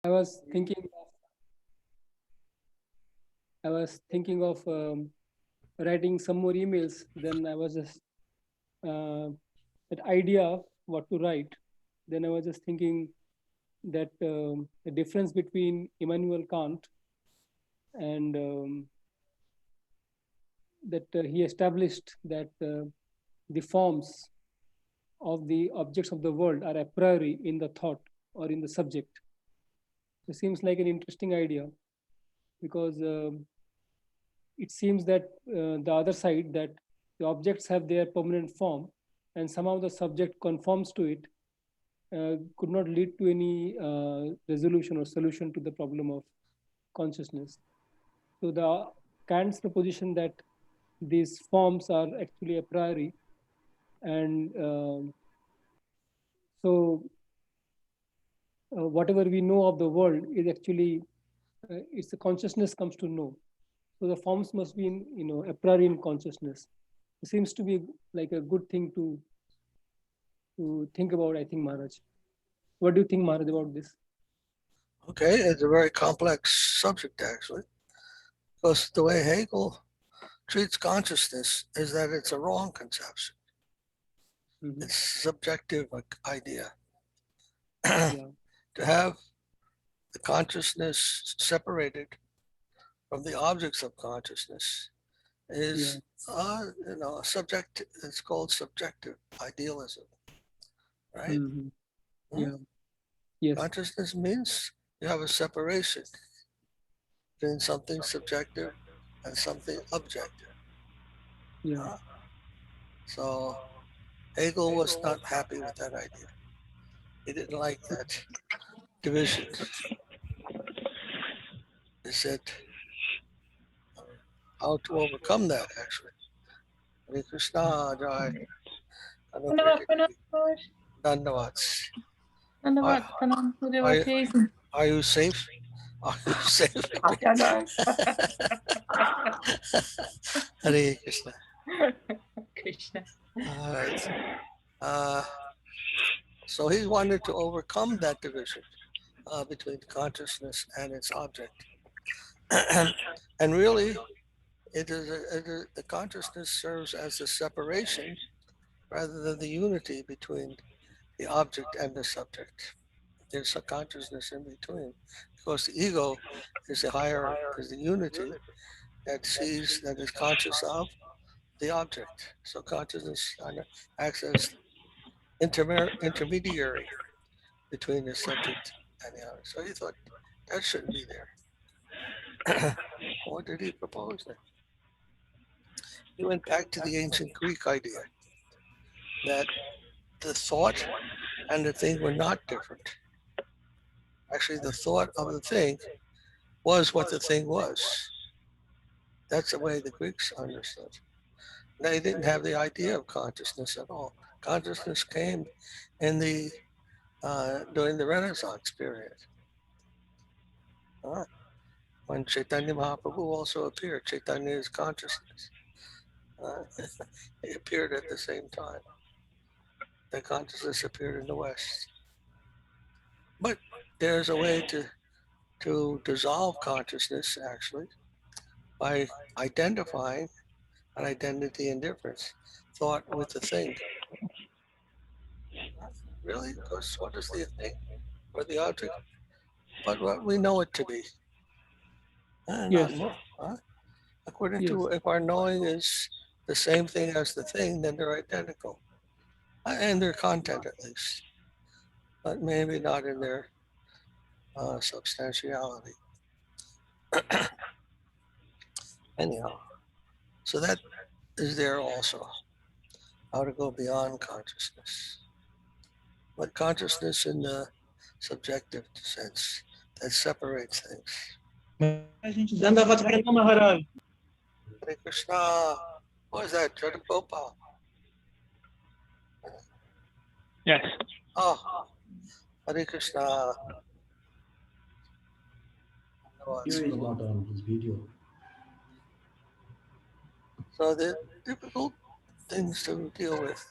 I was thinking of writing some more emails. Then I was just that idea of what to write. Then I was just thinking that the difference between Immanuel Kant and that he established that the forms of the objects of the world are a priori in the thought or in the subject. It seems like an interesting idea because it seems that the other side, that the objects have their permanent form and somehow the subject conforms to it, could not lead to any resolution or solution to the problem of consciousness. So the Kant's proposition that these forms are actually a priori, and so whatever we know of the world is actually it's the consciousness comes to know. So the forms must be in, a priori in consciousness. It seems to be like a good thing to think about, I think, Maharaj. What do you think, Maharaj, about this? Okay, it's a very complex subject, actually, because the way Hegel treats consciousness is that it's a wrong conception. Mm-hmm. It's a subjective idea. Yeah. To have the consciousness separated from the objects of consciousness is, a subject. It's called subjective idealism, right? Mm-hmm. Hmm? Yeah. Yes. Consciousness means you have a separation between something subjective and something objective. Yeah. So Hegel was not happy with that idea. He didn't like that division. He said how to overcome that, actually. Hare Krishna, Jai, Dandavats. Are, are, you, are you safe? Are you safe? Hare Krishna. Krishna. All right. So he wanted to overcome that division between consciousness and its object. And really, the consciousness serves as a separation rather than the unity between the object and the subject. There's a consciousness in between, because the ego is the unity that sees, that is conscious of the object. So consciousness acts as intermediary between the subject and the object. So he thought that shouldn't be there. What did he propose then? He went back to the ancient Greek idea that the thought and the thing were not different. Actually, the thought of the thing was what the thing was. That's the way the Greeks understood. They didn't have the idea of consciousness at all. Consciousness came in the during the Renaissance period. When Chaitanya Mahaprabhu also appeared, Chaitanya is consciousness. He appeared at the same time. The consciousness appeared in the West. But there's a way to dissolve consciousness, actually, by identifying an identity and difference, thought with the thing. Really? Because what is the thing or the object? But what we know it to be. Yes. Not more. According Yes. to, if our knowing is the same thing as the thing, then they're identical. And their content, at least. But maybe not in their substantiality. Anyhow, so that is there also. How to go beyond consciousness. But consciousness in the subjective sense that separates things. Maharaj. Hare Krishna. What is that? Jada Gopal. Yes. Oh, Hare Krishna. Is not on his video. So the difficult things to deal with,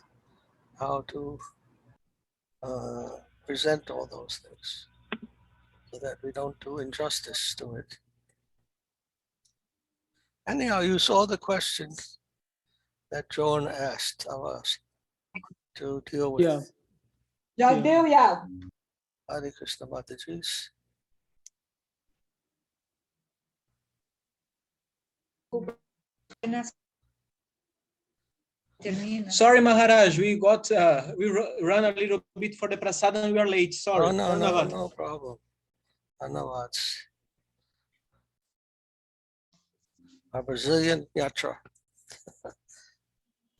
how to present all those things. so that we don't do injustice to it. Anyhow, you saw the question that Joan asked of us to deal with. Yeah. Hare Krishna Mataji's. Sorry, Maharaj, we got run a little bit for the prasad and we are late. Sorry. Oh, no Dhanyavad. problem. Dhanavats. Our Brazilian yatra.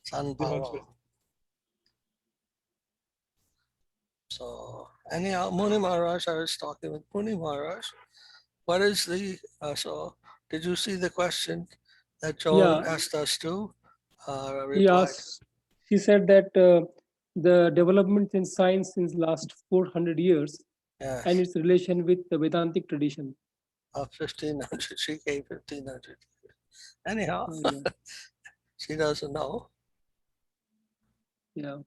San Paulo. So anyhow, Muni Maharaj, I was talking with Muni Maharaj. What is the, so did you see the question that Joan asked us to reply? Yes, she said that the development in science since last 400 years Yes, and its relation with the Vedantic tradition. of 1500, she gave 1500. Anyhow, Oh, yeah. she doesn't know. Yeah.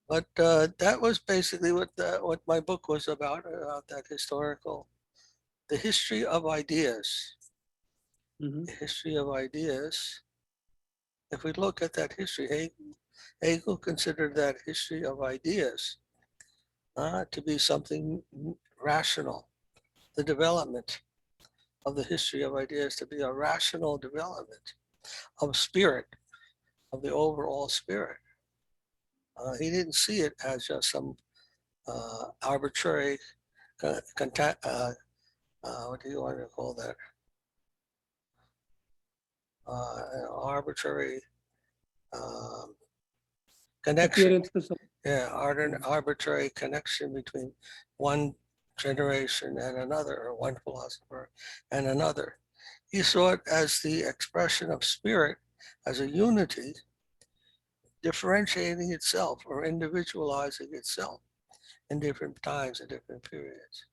But that was basically what my book was about that historical, the history of ideas. Mhm. The history of ideas. If we look at that history, Hegel considered that history of ideas to be something rational. The development of the history of ideas to be a rational development of spirit, of the overall spirit. He didn't see it as just some arbitrary, what do you want to call that? Arbitrary connection. Yeah, arbitrary connection between one generation and another, or one philosopher and another. He saw it as the expression of spirit, as a unity, differentiating itself or individualizing itself in different times and different periods.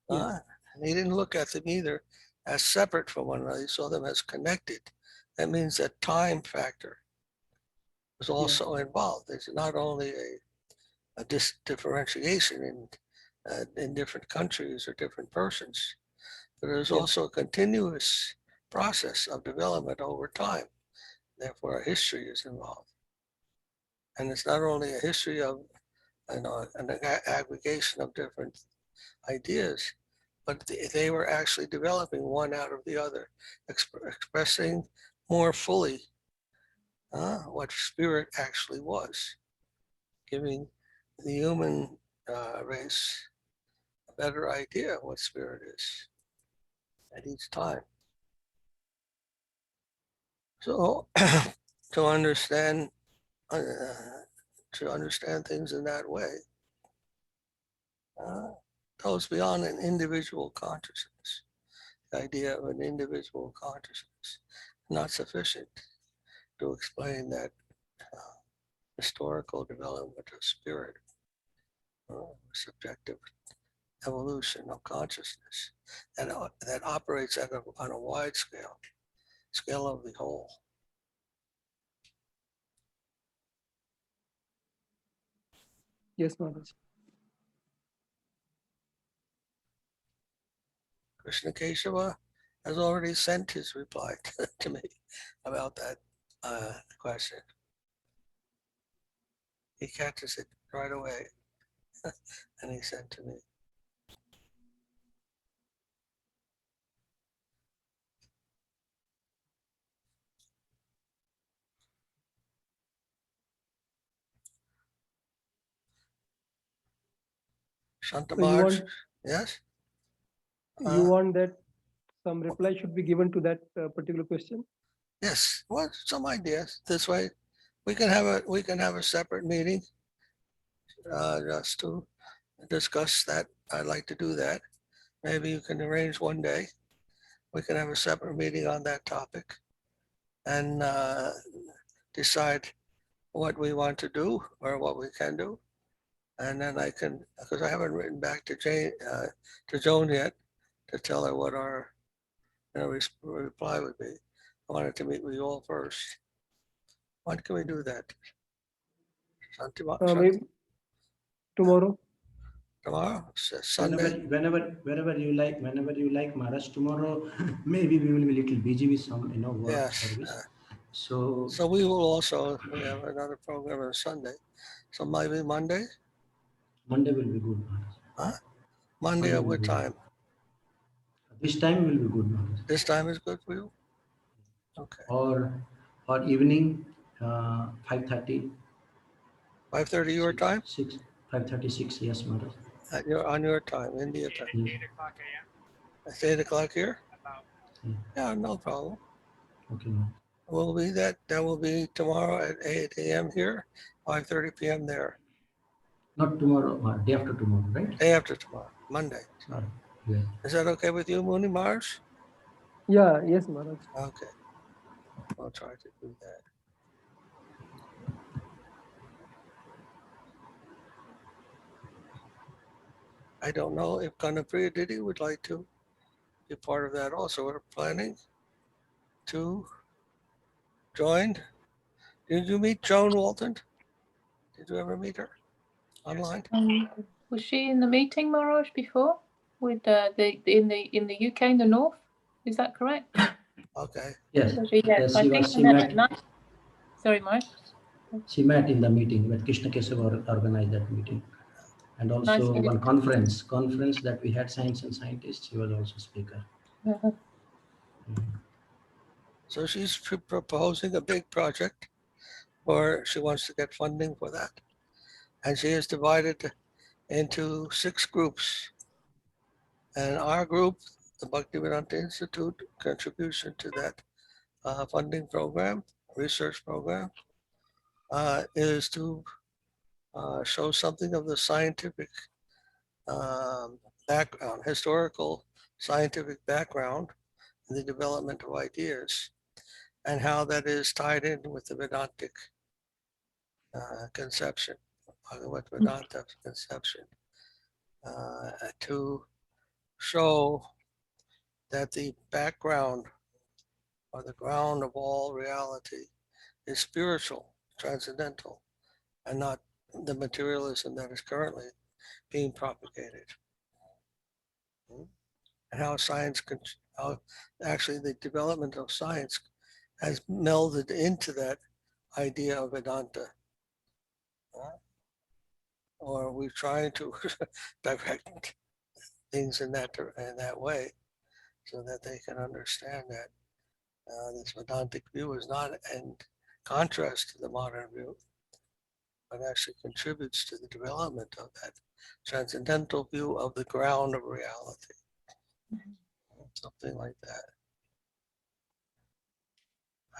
And he didn't look at them either as separate from one another. He saw them as connected. That means that time factor was also involved. There's not only a differentiation in different countries or different persons, but there's also a continuous process of development over time. Therefore, a history is involved. And it's not only a history of an aggregation of different ideas, but they were actually developing one out of the other, expressing more fully what spirit actually was, giving the human race a better idea of what spirit is at each time. So to understand things in that way goes beyond an individual consciousness. The idea of an individual consciousness not sufficient to explain that historical development of spirit, subjective evolution of consciousness that operates on a wide scale of the whole. Yes, Maharaj. Krishna Keshava has already sent his reply to me about that question. He catches it right away and he sent to me. Shantamarj, yes? You want that some reply should be given to that particular question? Yes, well, some ideas. This way, we can have a separate meeting just to discuss that. I'd like to do that. Maybe you can arrange one day. We can have a separate meeting on that topic and decide what we want to do or what we can do. And then I can, because I haven't written back to Joan yet to tell her what our reply would be. I wanted to meet with you all first. When can we do that? Maybe tomorrow. Tomorrow, Sunday. Whenever you like, Maharaj. Tomorrow, maybe we will be a little busy with some, work Yes. service. So we will also, we have another program on Sunday. So maybe Monday? Monday will be good, Maharaj. Huh? Monday at what time? This time will be good, Maharaj. This time is good for you? Okay. Or evening, 5:30. 5:30 your time? 5:36. Yes, Maharaj. On your time, India time. Yes. It's 8 o'clock here? Yeah. Yeah, no problem. Okay, Maharaj. That will be tomorrow at 8 a.m. here, 5:30 p.m. there. Not tomorrow, Maharaj. Day after tomorrow, right? Day after tomorrow, Monday. Sorry. Yeah. Is that okay with you, Muni Mars? Yeah, yes, Maharaj. Okay. I'll try to do that. I don't know if Kanapriya Didi would like to be part of that also. We're planning to join. Did you meet Joan Walton? Did you ever meet her online? Was she in the meeting, Maharaj, before with in the UK in the north? Is that correct? Okay. Yes. Yes, I think she met. Sorry, Maharaj. She met in the meeting when Krishna Kesava organized that meeting, and also Nice. one conference that we had, Science and Scientists. She was also speaker. So she's proposing a big project, or she wants to get funding for that, and she is divided into 6 groups. And our group, the Bhaktivedanta Institute, contribution to that funding program, research program, is to show something of the scientific background, historical scientific background in the development of ideas, and how that is tied in with the Vedantic conception, Bhagavad Vedanta conception, to show that the background or the ground of all reality is spiritual, transcendental, and not the materialism that is currently being propagated. And how how actually the development of science has melded into that idea of Vedanta. Or we're trying to direct things in that way so that they can understand that this Vedantic view is not in contrast to the modern view, but actually contributes to the development of that transcendental view of the ground of reality. Something like that.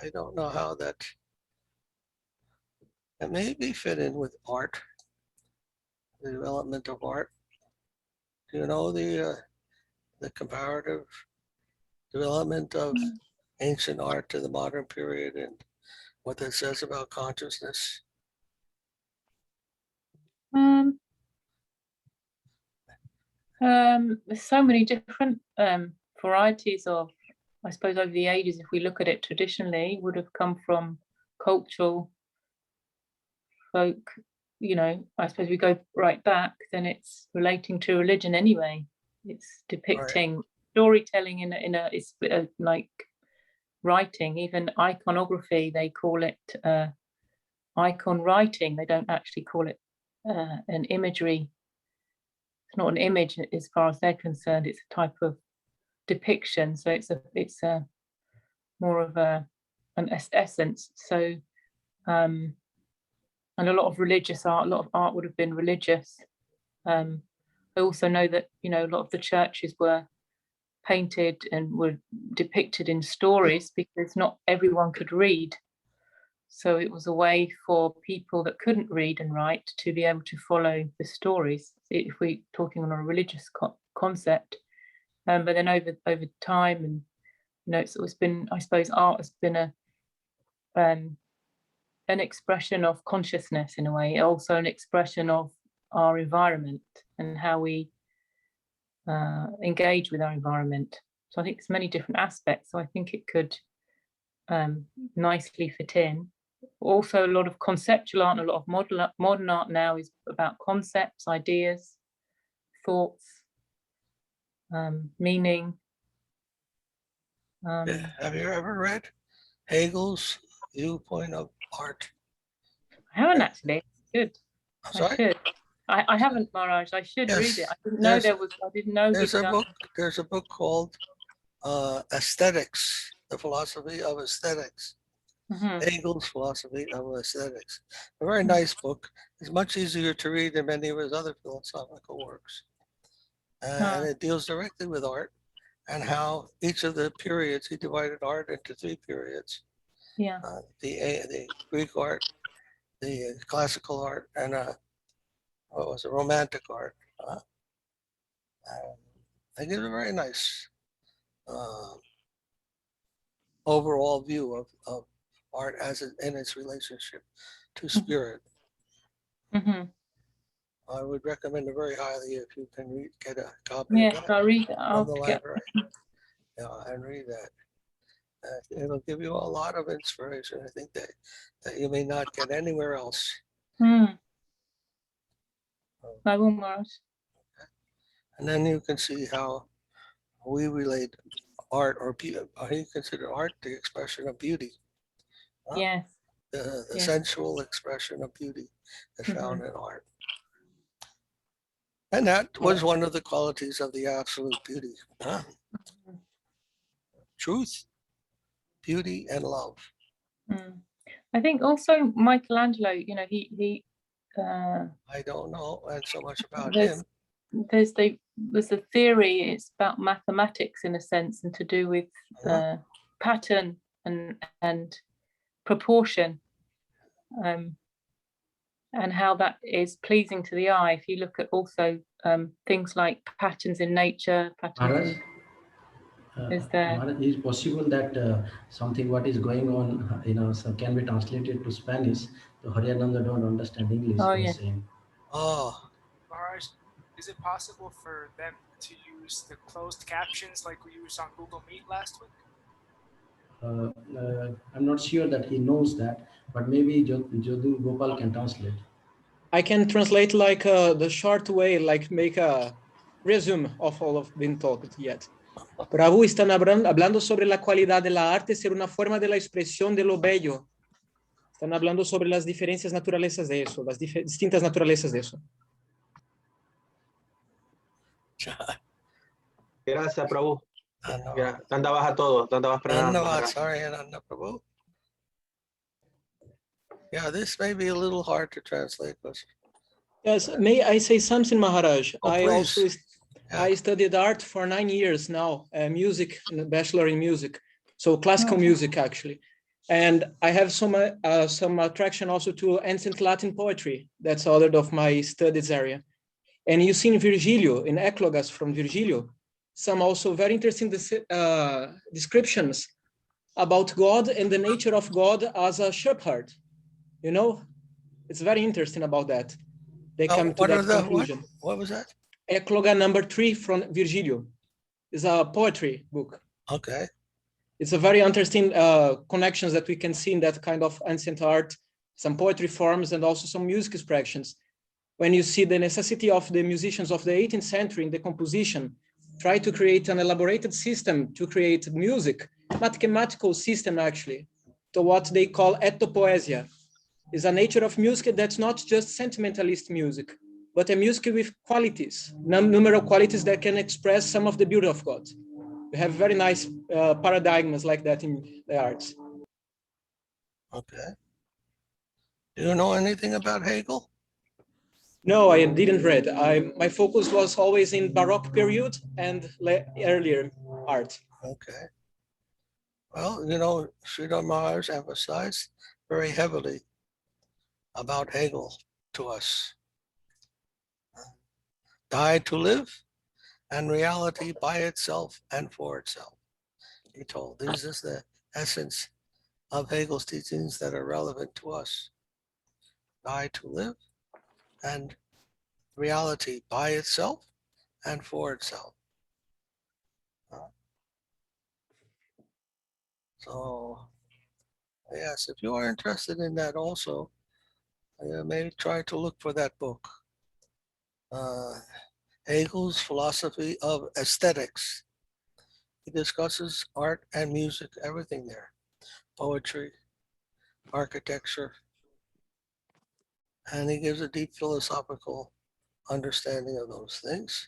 I don't know how that maybe fit in with art, the development of art. Do you know the comparative development of ancient art to the modern period and what that says about consciousness? There's so many different varieties of, I suppose, over the ages, if we look at it traditionally, would have come from cultural folk. I suppose we go right back, then it's relating to religion anyway. It's depicting storytelling in a it's like writing, even iconography. They call it icon writing. They don't actually call it an imagery. It's not an image as far as they're concerned. It's a type of depiction. So it's a more of an essence. So and a lot of religious art, a lot of art would have been religious. I also know that a lot of the churches were painted and were depicted in stories because not everyone could read. So it was a way for people that couldn't read and write to be able to follow the stories, if we're talking on a religious concept. But then over time, and it's always been, I suppose, art has been an expression of consciousness in a way, also an expression of our environment and how we engage with our environment. So I think there's many different aspects. So I think it could nicely fit in. Also, a lot of conceptual art and a lot of modern art now is about concepts, ideas, thoughts, meaning. Have you ever read Hegel's viewpoint of art? I haven't actually. Good. Sorry? I should. I haven't, Maharaj. I should read it. I didn't know there was. I didn't know there's he'd a done. book. There's a book called Aesthetics: The Philosophy of Aesthetics. Hegel's Philosophy of Aesthetics. A very nice book. It's much easier to read than many of his other philosophical works. And it deals directly with art and how each of the periods, he divided art into 3 periods. Yeah. The Greek art, the classical art, and what was it, romantic art. I give a very nice overall view of art as in its relationship to spirit. I would recommend it very highly if you can get a copy of that I'll read it. from the library. Yeah, and read that. It'll give you a lot of inspiration, I think, that you may not get anywhere else. I will, Maharaj. And then you can see how we relate art or you consider art the expression of beauty. Yes. The sensual expression of beauty is found in art. And that was one of the qualities of the absolute beauty. Truth, beauty, and love. I think also Michelangelo, he I don't know so much about him. There's a theory, it's about mathematics in a sense, and to do with pattern and proportion, and how that is pleasing to the eye. If you look at also things like patterns in nature, patterns is it possible that something what is going on, so can be translated to Spanish? The Haryananda don't understand English. Saying. Maharaj, is it possible for them to use the closed captions like we used on Google Meet last week? I'm not sure that he knows that, but maybe Jodhu Gopal can translate. I can translate like the short way, like make a resume of all of been talked yet. Prabhu están hablando sobre la cualidad de la arte ser una forma de la expresión de lo bello. Están hablando sobre las diferencias naturalezas de eso, las distintas naturalezas de eso. Gracias, Prabhu. Dandavas a todos. Dandavas pranam. Sorry, Ananda Prabhu. Yeah, this may be a little hard to translate. Yes, may I say something, Maharaj? Please. I studied art for 9 years now, music, bachelor in music, so classical music actually. And I have some attraction also to ancient Latin poetry. That's other of my studies area. And you see in Virgilio, in Eclogas from Virgilio, some also very interesting descriptions about God and the nature of God as a shepherd. It's very interesting about that. They come to that conclusion. What was that? Ecloga number 3 from Virgilio. It's a poetry book. Okay. It's a very interesting connections that we can see in that kind of ancient art, some poetry forms and also some music expressions. When you see the necessity of the musicians of the 18th century in the composition, try to create an elaborated system to create music, mathematical system actually, to what they call ethopoesia. Is a nature of music that's not just sentimentalist music, but a music with qualities, numerous qualities that can express some of the beauty of God. We have very nice paradigms like that in the arts. Okay. Do you know anything about Hegel? No, I didn't read. My focus was always in Baroque period and earlier art. Okay. Well, Sridhar Maharaj emphasized very heavily about Hegel to us. Die to live, and reality by itself and for itself. He told, this is the essence of Hegel's teachings that are relevant to us. Die to live, and reality by itself and for itself. So, yes, if you are interested in that also, you may try to look for that book. Hegel's philosophy of aesthetics. He discusses art and music, everything there, poetry, architecture, and he gives a deep philosophical understanding of those things.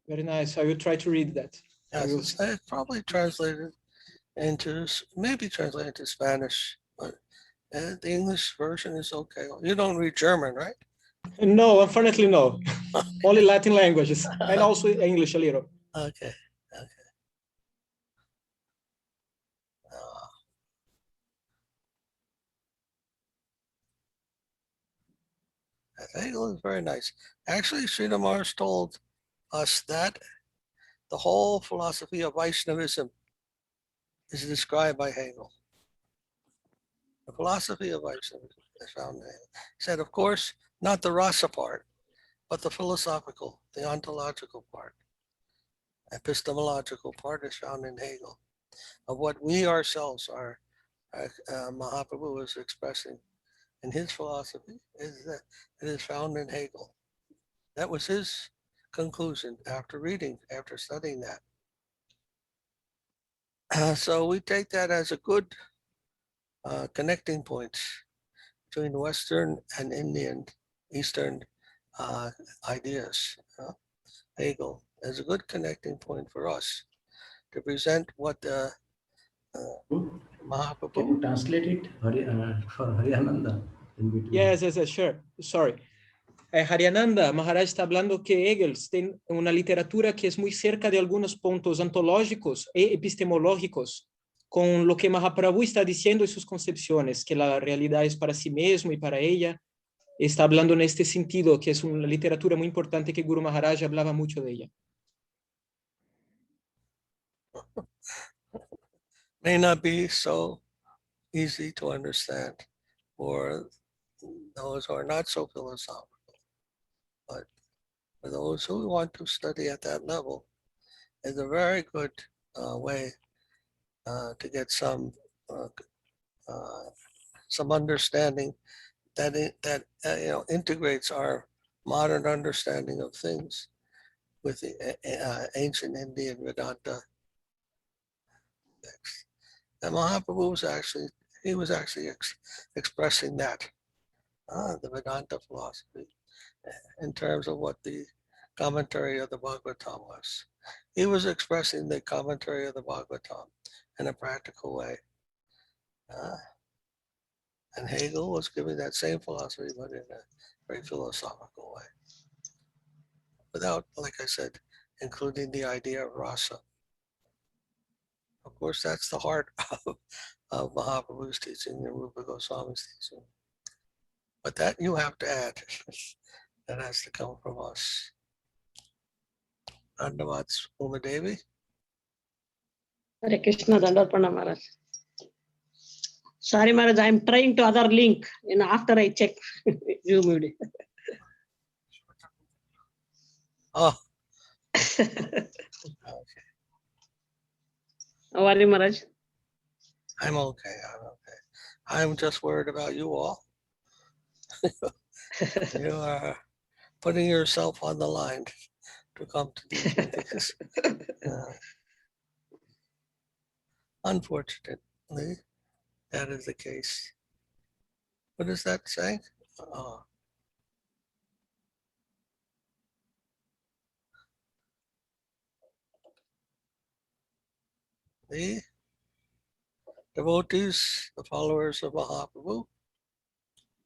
Very nice. I will try to read that. Yes, it's probably translated into, maybe translated into Spanish, but the English version is okay. You don't read German, right? No, unfortunately, no. Only Latin languages and also English a little. Okay. Hegel is very nice. Actually, Sridhara told us that the whole philosophy of Vaishnavism is described by Hegel. The philosophy of Vaishnavism is found in Hegel. He said, of course, not the rasa part, but the philosophical, the ontological part, epistemological part is found in Hegel. Of what we ourselves are, Mahaprabhu was expressing in his philosophy, is that it is found in Hegel. That was his conclusion after studying that. So we take that as a good connecting point between Western and Indian, Eastern ideas. Hegel is a good connecting point for us to present what Mahaprabhu. Can you translate it for Hariananda in between? Yes, sure. Sorry. Hariananda, Maharaja está hablando que Hegel tiene una literatura que es muy cerca de algunos puntos ontológicos e epistemológicos con lo que Mahaprabhu está diciendo y sus concepciones, que la realidad es para sí mismo y para ella. Está hablando en este sentido, que es una literatura muy importante que Guru Maharaja hablaba mucho de ella. May not be so easy to understand for those who are not so philosophical, but for those who want to study at that level, is a very good way to get some understanding that integrates our modern understanding of things with the ancient Indian Vedanta text. And Mahaprabhu was actually expressing that, the Vedanta philosophy, in terms of what the commentary of the Bhagavatam was. He was expressing the commentary of the Bhagavatam in a practical way. And Hegel was giving that same philosophy, but in a very philosophical way. Without, like I said, including the idea of rasa. Of course, that's the heart of Mahaprabhu's teaching and Rupa Goswami's teaching. But that you have to add. That has to come from us. Dandavad Uma Devi. Hare Krishna, Dandarpana Maharaj. Sorry, Maharaj, I'm trying to other link. After I check Zoom meeting. Oh. Okay. How are you, Maharaj? I'm okay. I'm just worried about you all. You are putting yourself on the line to come to these meetings. Unfortunately, that is the case. What is that saying? The devotees, the followers of Mahaprabhu,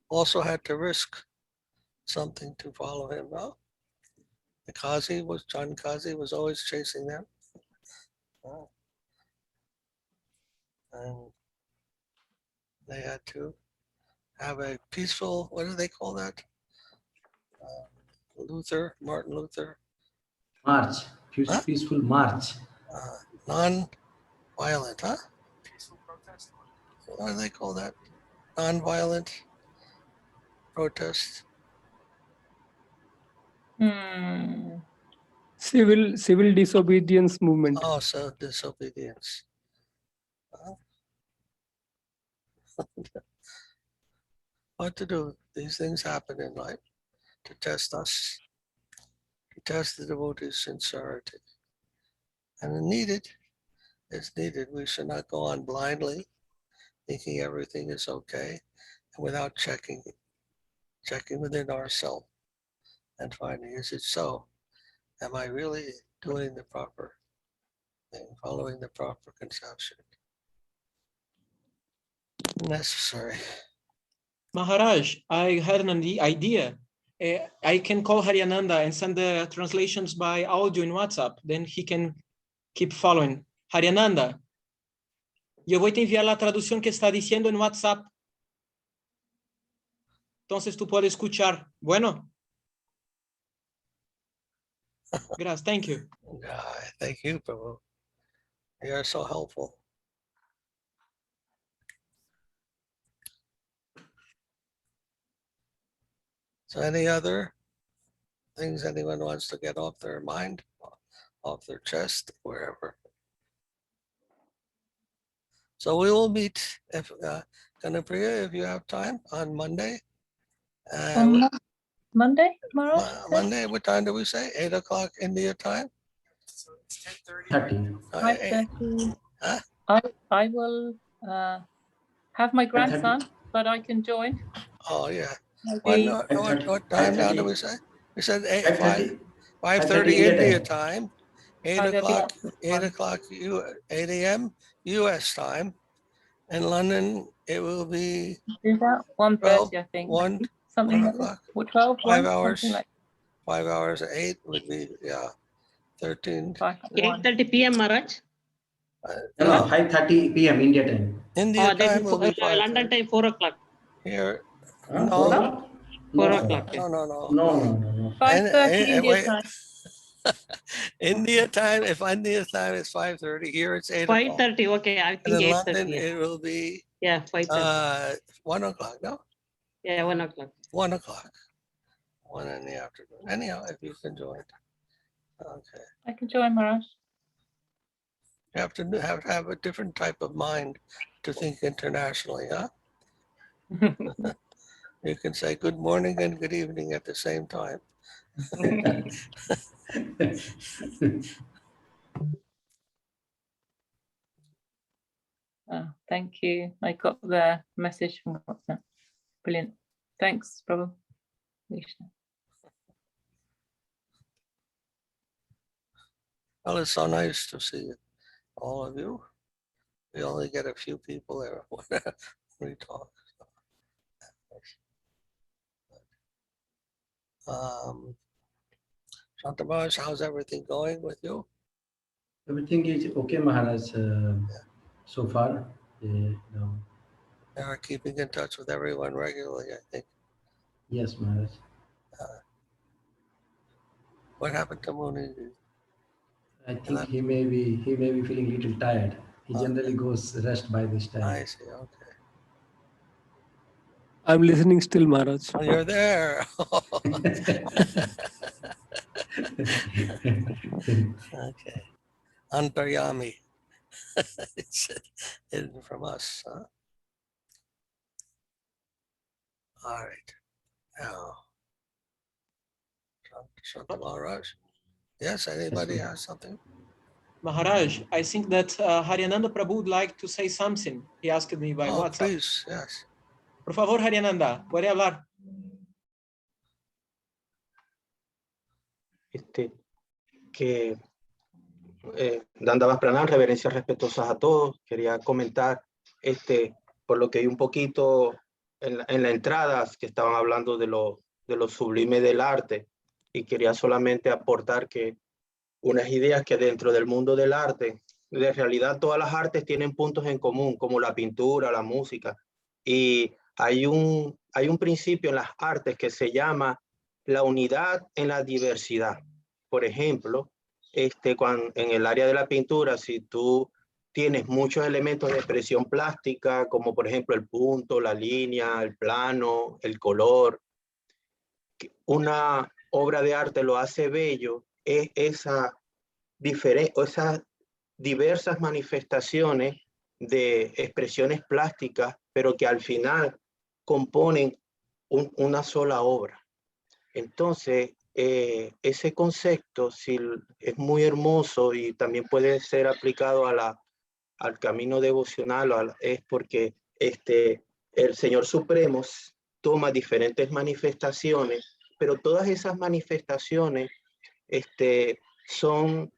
also had to risk something to follow him. No? The John Kazi was always chasing them. And they had to have a peaceful, what do they call that? Martin Luther. March, peaceful march. Non-violent, huh? Peaceful protest. What do they call that? Non-violent protest. Civil disobedience movement. Oh, so disobedience. What to do? These things happen in life. to test us, to test the devotee's sincerity. And it's needed. We should not go on blindly, thinking everything is okay, and without checking within ourselves and finding, is it so? Am I really doing the proper thing, following the proper conception? Necessary. Maharaj, I had an idea. I can call Haryananda and send the translations by audio in WhatsApp. Then he can keep following. Haryananda, yo voy a enviar la traducción que está diciendo en WhatsApp. Entonces tú puedes escuchar. Bueno. Gracias. Thank you. Thank you, Prabhu. You are so helpful. So any other things anyone wants to get off their mind, off their chest, wherever? So we will meet, if Kanapriya, if you have time, on Monday. Monday, Maharaj? Monday, what time do we say? 8 o'clock India time? So it's 10:30. 5:30. Huh? I will have my grandson, but I can join. Oh, yeah. Maybe. What time now do we say? We said 5:30 India India time. time, 8 o'clock 8 a.m. US time. In London, it will be Is that 1:30, I think. 1 Something like o'clock. that. Or 12, 5 1, hours. something like 5 hours, 8 would be, 13. 8:30 p.m. Maharaj. No, 5:30 p.m. India time. India time will be London time 4 o'clock. Here, 4 no. o'clock? 4 o'clock. No. 5:30 India time. India time, if India time is 5:30, here it's 8 o'clock. 5:30, okay, I And think in 8:30. London, it will be 5:30. 1 o'clock, no? 1 o'clock. 1 o'clock. 1 in the afternoon. Anyhow, if you can join. Okay. I can join, Maharaj. You have to have a different type of mind to think internationally, huh? You can say good morning and good evening at the same time. Thank you. I got the message from WhatsApp. Brilliant. Thanks, Prabhu. Well, it's so nice to see all of you. We only get a few people there when we talk. Shantamaraj, how's everything going with you? Everything is okay, Maharaj, so far. You are keeping in touch with everyone regularly, I think. Yes, Maharaj. What happened to Muni? I think he may be feeling a little tired. He generally goes rest by this time. I see, okay. I'm listening still, Maharaj. Oh, you're there. Okay. Antaryami. It's hidden from us, huh? All right. Now, Shanta Maharaj. Yes, anybody has something? Maharaj, I think that Haryananda Prabhu would like to say something. He asked me by WhatsApp. Please, yes. Por favor, Haryananda, puede hablar. Dandavas Pranam, reverencias respetuosas a todos. Quería comentar, por lo que vi un poquito en la entrada, que estaban hablando de lo sublime del arte, y quería solamente aportar que unas ideas que dentro del mundo del arte, de realidad todas las artes tienen puntos en común, como la pintura, la música, y hay un principio en las artes que se llama la unidad en la diversidad. Por ejemplo, en el área de la pintura, si tú tienes muchos elementos de expresión plástica, como por ejemplo el punto, la línea, el plano, el color, una obra de arte lo hace bello, es esas diversas manifestaciones de expresiones plásticas, pero que al final componen una sola obra. Entonces, ese concepto sí, es muy hermoso y también puede ser aplicado al camino devocional, es porque el Señor Supremo toma diferentes manifestaciones, pero todas esas manifestaciones son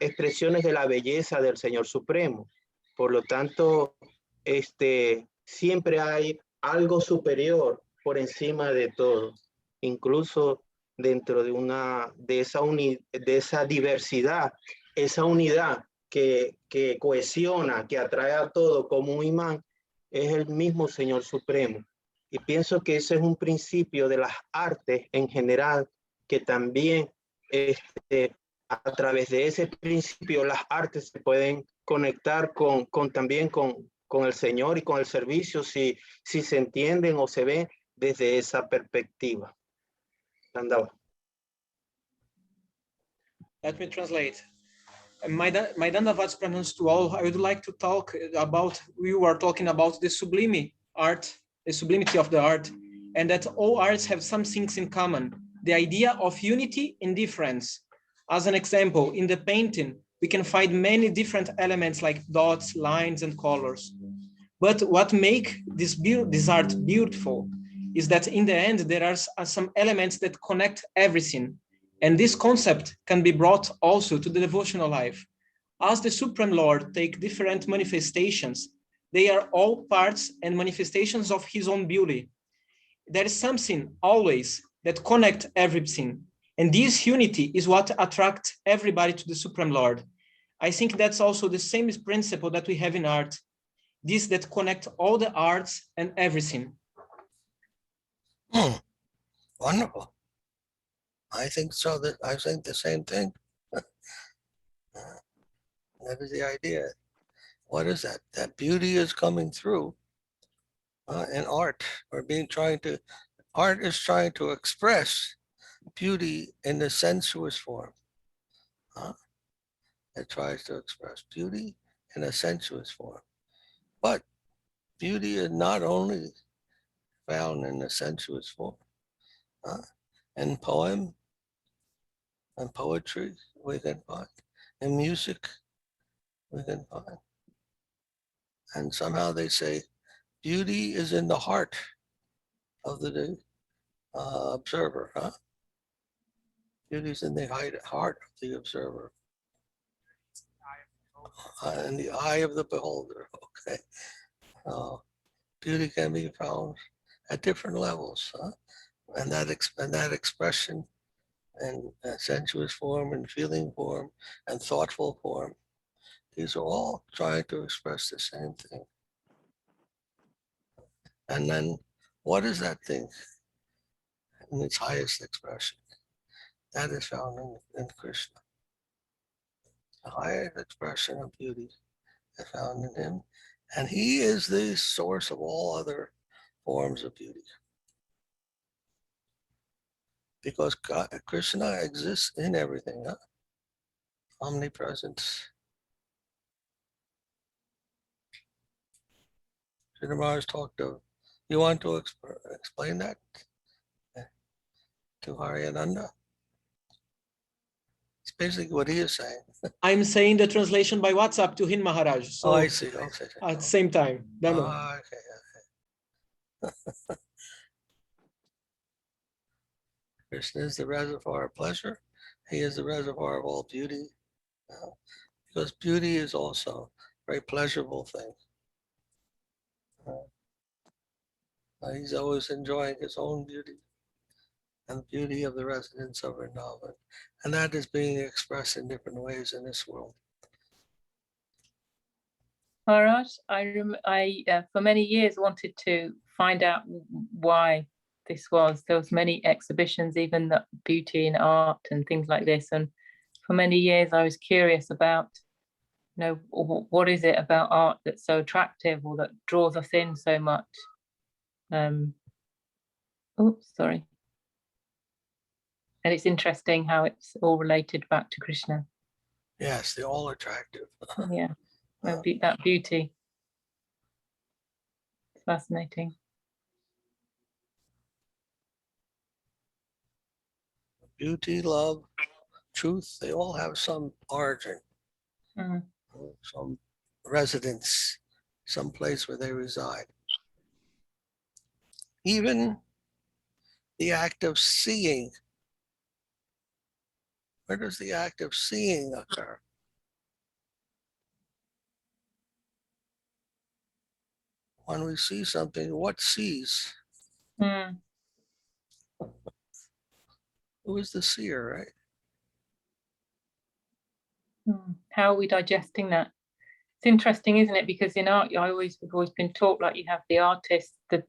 expresiones de la belleza del Señor Supremo. Por lo tanto, siempre hay algo superior por encima de todo, incluso dentro de esa diversidad, esa unidad que cohesiona, que atrae a todo como un imán, es el mismo Señor Supremo. Y pienso que ese es un principio de las artes en general, que también a través de ese principio las artes se pueden conectar también con el Señor y con el servicio si se entienden o se ven desde esa perspectiva. Madhava. Let me translate. My Dandavats pronounced to all. I would like to talk about, we were talking about the sublime art, the sublimity of the art, and that all arts have some things in common. The idea of unity in difference. As an example, in the painting, we can find many different elements like dots, lines, and colors. But what makes this art beautiful is that in the end, there are some elements that connect everything. And this concept can be brought also to the devotional life. As the Supreme Lord take different manifestations, they are all parts and manifestations of his own beauty. There is something always that connects everything. And this unity is what attracts everybody to the Supreme Lord. I think that's also the same principle that we have in art. This that connect all the arts and everything. Wonderful. I think so. I think the same thing. That is the idea. What is that? That beauty is coming through in art, or art is trying to express beauty in the sensuous form. It tries to express beauty in a sensuous form. But beauty is not only found in the sensuous form. In poem and poetry, we can find. In music, we can find. And somehow they say beauty is in the heart of the observer. Beauty is in the heart of the observer. In the eye of the beholder. Okay. Beauty can be found at different levels. And that expression and sensuous form and feeling form and thoughtful form, these are all trying to express the same thing. And then what is that thing in its highest expression? That is found in Krishna. The highest expression of beauty is found in him. And he is the source of all other forms of beauty. Because Krishna exists in everything, omnipresent. Sridhara talked of, you want to explain that to Haryananda? It's basically what he is saying. I'm saying the translation by WhatsApp to him, Maharaj. So I see. Okay. At the same time. Okay. Krishna is the reservoir of pleasure. He is the reservoir of all beauty. Because beauty is also a very pleasurable thing. He's always enjoying his own beauty and the beauty of the residents of Vrindavan. And that is being expressed in different ways in this world. Maharaj, I for many years wanted to find out why this was. There was many exhibitions, even the beauty in art and things like this. And for many years, I was curious about, what is it about art that's so attractive or that draws us in so much? Sorry. And it's interesting how it's all related back to Krishna. Yes, they're all attractive. Yeah, that beauty. It's fascinating. beauty, love, truth, they all have some origin, some residence, some place where they reside. Even the act of seeing, where does the act of seeing occur? When we see something, what sees? Who is the seer, right? How are we digesting that? It's interesting, isn't it? Because in art, we've always been taught like you have the artist, the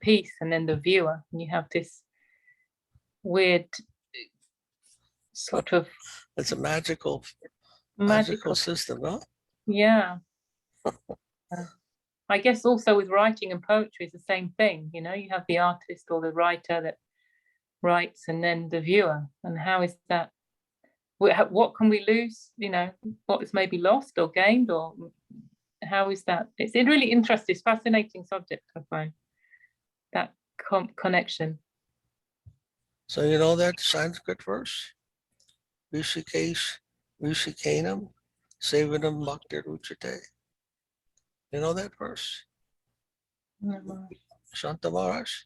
piece, and then the viewer, and you have this weird sort of. It's a magical system, huh? Yeah. I guess also with writing and poetry, it's the same thing. You know, you have the artist or the writer that writes, and then the viewer. And how is that? What can we lose? You know, what is maybe lost or gained, or how is that? It's a really interesting, fascinating subject, I find, that connection. So you know that Sanskrit verse? Rishikesh, Rishikanam, Sevanam Bhakti Ruchate. You know that verse? Shanta Maharaj?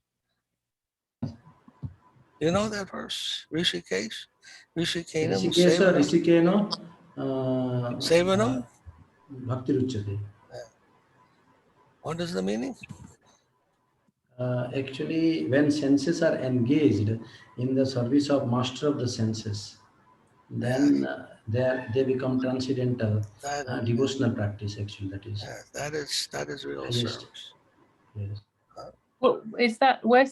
You know that verse? Rishikesh, Rishikanam, Sevanam Bhakti Ruchate. What is the meaning? Actually, when senses are engaged in the service of master of the senses, then they become transcendental, devotional practice. Actually, that is. That is real service. Yes. Well, where's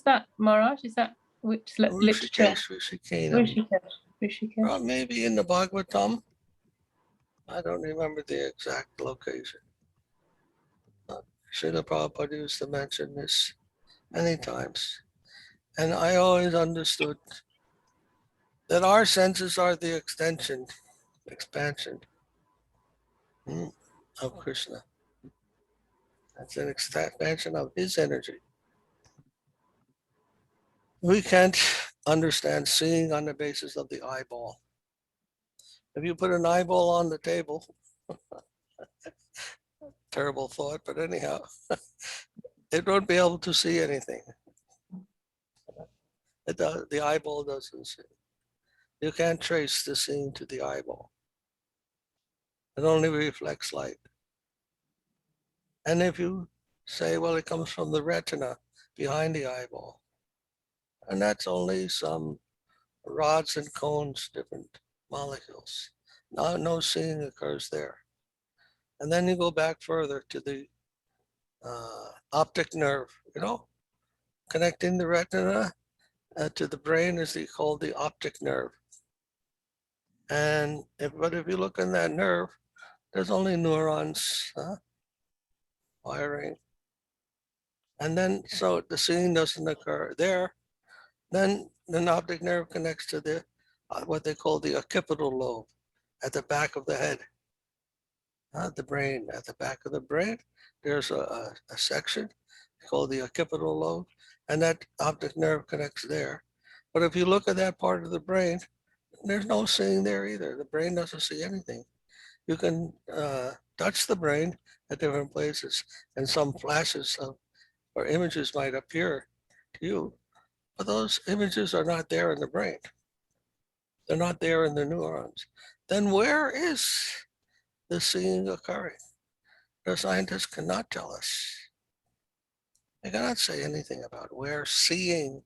that, Maharaj? Is that which literature? Rishikesh. Maybe in the Bhagavatam. I don't remember the exact location. Srila Prabhupada used to mention this many times. And I always understood that our senses are the expansion of Krishna. That's an expansion of his energy. We can't understand seeing on the basis of the eyeball. If you put an eyeball on the table, terrible thought, but anyhow, it won't be able to see anything. The eyeball doesn't see. You can't trace the seeing to the eyeball. It only reflects light. And if you say, well, it comes from the retina behind the eyeball, and that's only some rods and cones, different molecules. No seeing occurs there. And then you go back further to the optic nerve, connecting the retina to the brain is called the optic nerve. And if you look in that nerve, there's only neurons wiring. And then, so the seeing doesn't occur there. Then the optic nerve connects to the what they call the occipital lobe at the back of the head. The brain, at the back of the brain, there's a section called the occipital lobe, and that optic nerve connects there. But if you look at that part of the brain, there's no seeing there either. The brain doesn't see anything. You can touch the brain at different places, and some flashes or images might appear to you, but those images are not there in the brain. They're not there in the neurons. Then where is the seeing occurring? The scientists cannot tell us. They cannot say anything about where seeing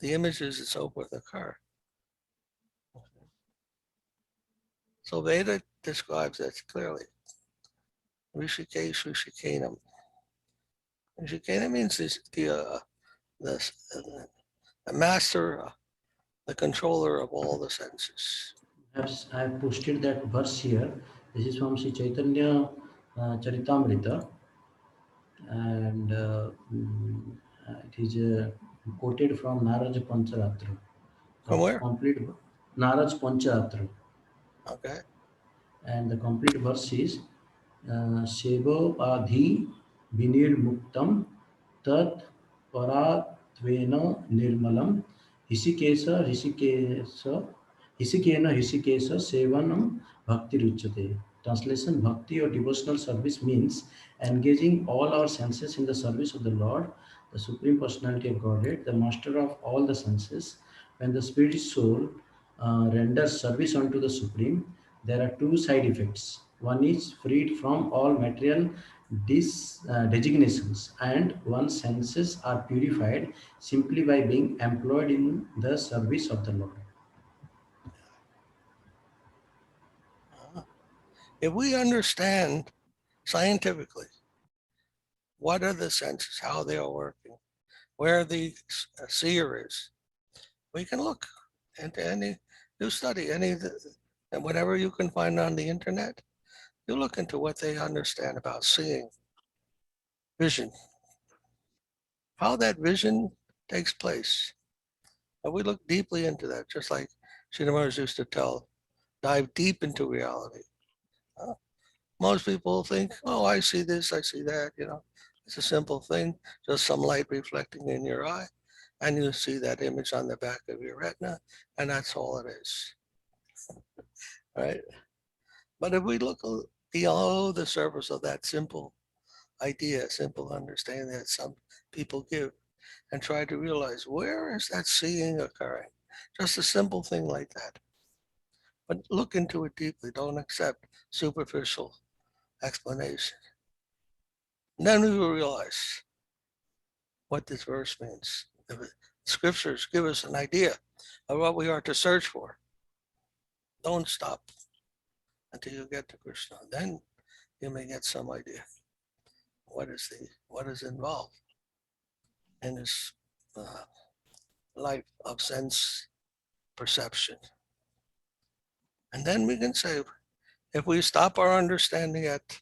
the images and so forth occur. So Veda describes that clearly. Rishikesh, Rishikanam. Rishikanam means the master, the controller of all the senses. I have posted that verse here. This is from Sri Chaitanya Charitamrita, and it is quoted from Naraj Pancharatra. From where? Complete Naraj Pancharatra. Okay. And the complete verse is Sebo Padhi Vinir Muktam Tat Paratvena Nirmalam Hisikesa Sevanam Bhakti Ruchate. Translation: Bhakti or devotional service means engaging all our senses in the service of the Lord, the Supreme Personality of Godhead, the Master of all the senses. When the spirit soul renders service unto the Supreme, there are two side effects. One is freed from all material designations, and one's senses are purified simply by being employed in the service of the Lord. If we understand scientifically what are the senses, how they are working, where the seer is, we can look into any, you study any, and whatever you can find on the internet, you look into what they understand about seeing, vision, how that vision takes place. And we look deeply into that, just like Sridhara used to tell, dive deep into reality. Most people think, oh, I see this, I see that, it's a simple thing, just some light reflecting in your eye, and you see that image on the back of your retina, and that's all it is, right? But if we look below the surface of that simple idea, simple understanding that some people give, and try to realize, where is that seeing occurring? Just a simple thing like that. But look into it deeply, don't accept superficial explanation. And then we will realize what this verse means. The scriptures give us an idea of what we are to search for. Don't stop until you get to Krishna. Then you may get some idea what is involved in this life of sense perception. And then we can say, if we stop our understanding at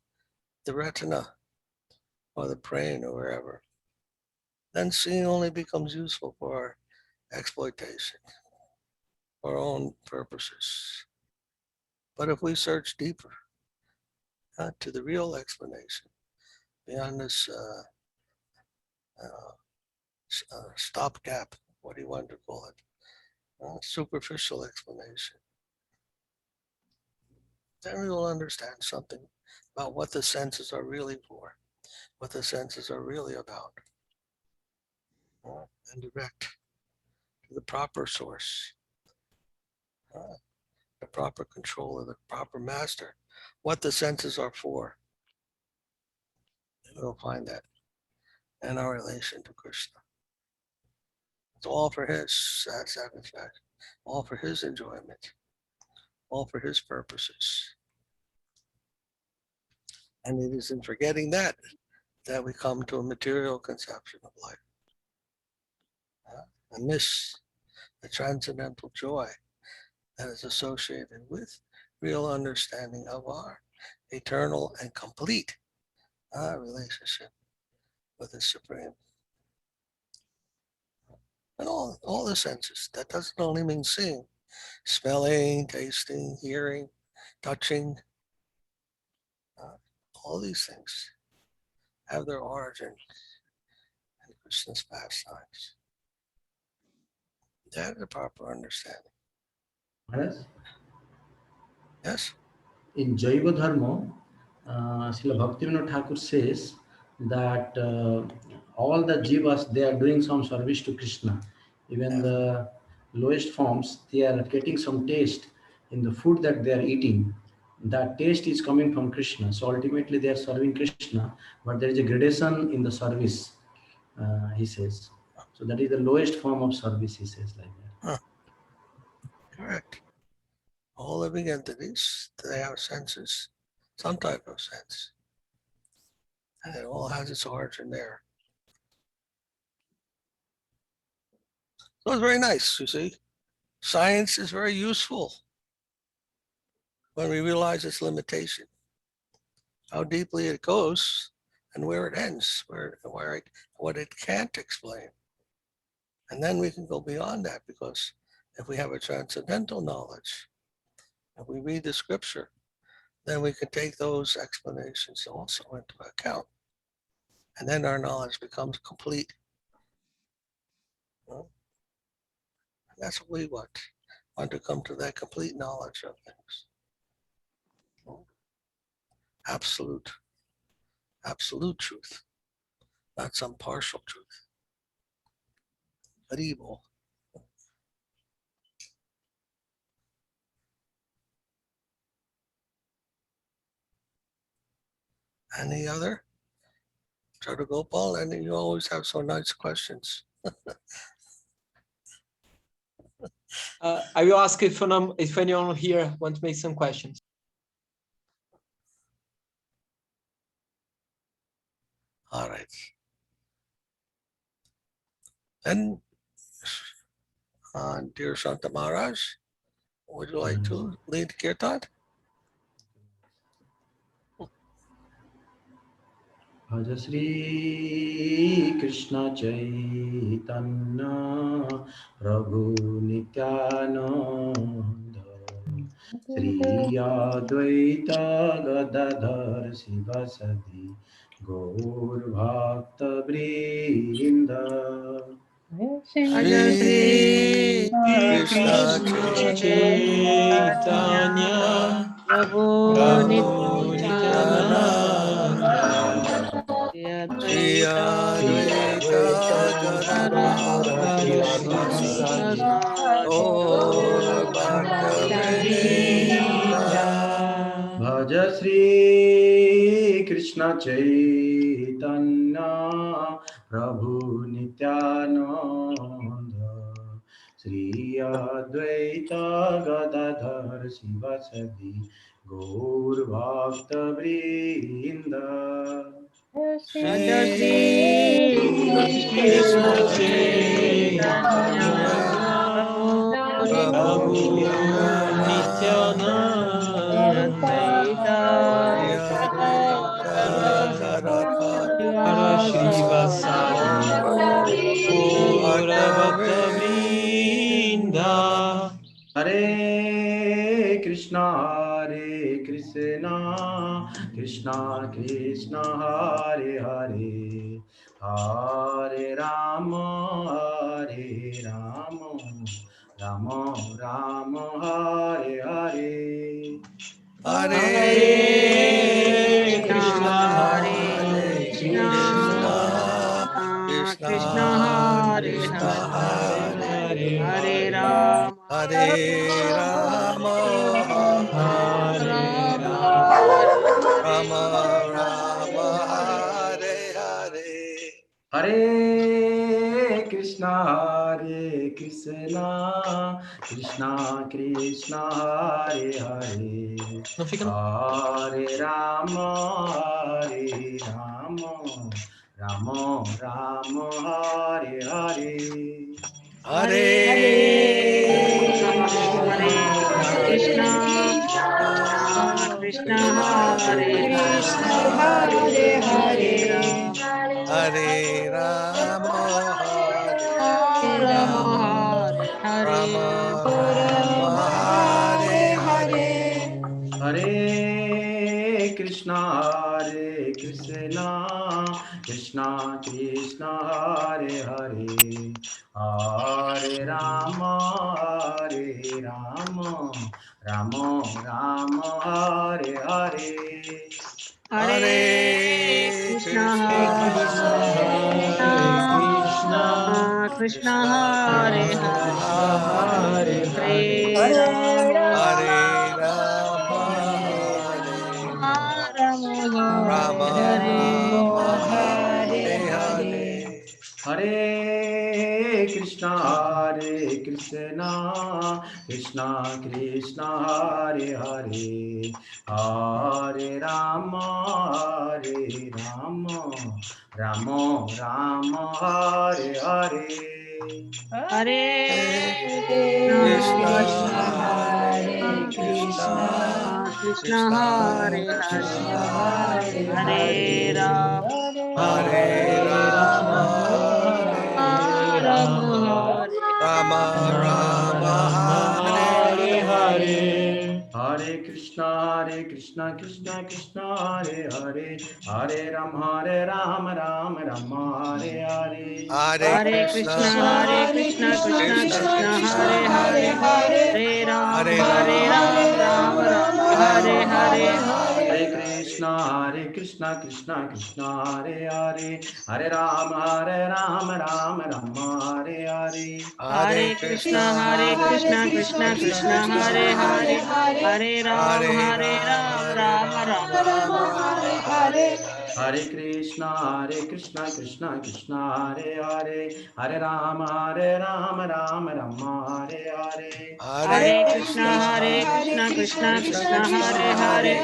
the retina or the brain or wherever, then seeing only becomes useful for our exploitation, for our own purposes. But if we search deeper to the real explanation, beyond this stopgap, what do you want to call it, superficial explanation, then we will understand something about what the senses are really for, what the senses are really about, and direct to the proper source, the proper controller, the proper master, what the senses are for. And we'll find that in our relation to Krishna. It's all for his satisfaction, all for his enjoyment, all for his purposes. And it is in forgetting that we come to a material conception of life and miss the transcendental joy that is associated with real understanding of our eternal and complete relationship with the Supreme. And all the senses. That doesn't only mean seeing, smelling, tasting, hearing, touching. All these things have their origin in Krishna's pastimes. That is a proper understanding. Maharaj, Yes? in Jaiva Dharma, Srila Bhaktivinoda Thakur says that all the jivas, they are doing some service to Krishna. Even the lowest forms, they are getting some taste in the food that they are eating. That taste is coming from Krishna. So ultimately they are serving Krishna, but there is a gradation in the service, he says. So that is the lowest form of service, he says like that. Correct. All living entities, they have senses, some type of sense. And it all has its origin there. So it's very nice, you see. Science is very useful when we realize its limitation, how deeply it goes and where it ends, what it can't explain. And then we can go beyond that, because if we have a transcendental knowledge, if we read the scripture, then we can take those explanations also into account. And then our knowledge becomes complete. That's what we want to come to that complete knowledge of things. Absolute truth, not some partial truth, but evil. Any other? Jada Gopal, and you always have so nice questions. I will ask if anyone here wants to make some questions. All right. Then, dear Santa Maharaj, would you like to lead Kirtan? Bhaja Sri Krishna Chaitanya Prabhu Nityananda Sri Advaita Gadadhar Sivasadi Gaur Bhakta Vrinda Shri Krishna Chaitanya Prabhu Prabhu Nityananda Shri Advaita Gadadhar Sivasadi Gaur Bhakta Vrinda. Bhaja Sri Krishna Chaitanya Prabhu Nityananda Sri Advaita Gadadhar Sivasadi Gaur Bhakta Vrinda Bhaja Sri Krishna Chaitanya Prabhu Nityananda Shri Advaita Gadadhar Srivasadi Gaura Bhakta Vrinda. Hare Krishna Krishna Krishna Hare Hare Hare Rama Rama Rama Hare Hare Hare Krishna Krishna Krishna Krishna Hare Hare Rama Hare Rama Hare Rama Rama Hare Hare Hare Krishna Krishna Krishna Hare Hare Não fica no... Hare Rama Rama Rama Hare Hare Hare Krishna Krishna Hare Hare Hare Rama Hare Rama Hare Hare Hare Krishna Krishna Krishna Hare Hare Hare Rama Rama Rama Hare Hare Hare Krishna Krishna Hare Hare Hare Hare Rama Rama Rama Hare Hare Hare Krishna Krishna Krishna Hare Hare Hare Rama Rama Rama Hare Hare Hare Krishna Krishna Hare Hare Rama Hare Rama Rama Rama Rama Hare Hare Hare Krishna, Krishna Krishna, Hare Hare, Hare Rama, Rama Rama, Hare Hare. Hare Krishna, Krishna Krishna, Hare Hare, Hare Ram, Ram Rama, Hare Hare. Hare Krishna, Krishna Krishna, Hare Hare, Hare Rama, Rama Rama, Hare Hare. Hare Krishna, Krishna Krishna, Hare Hare, Hare Ram, Ram Rama, Hare Hare. Hare Krishna, Krishna Krishna, Hare Hare, Hare Rama, Rama Rama, Hare Hare. Hare Krishna, Krishna Krishna, Hare Hare,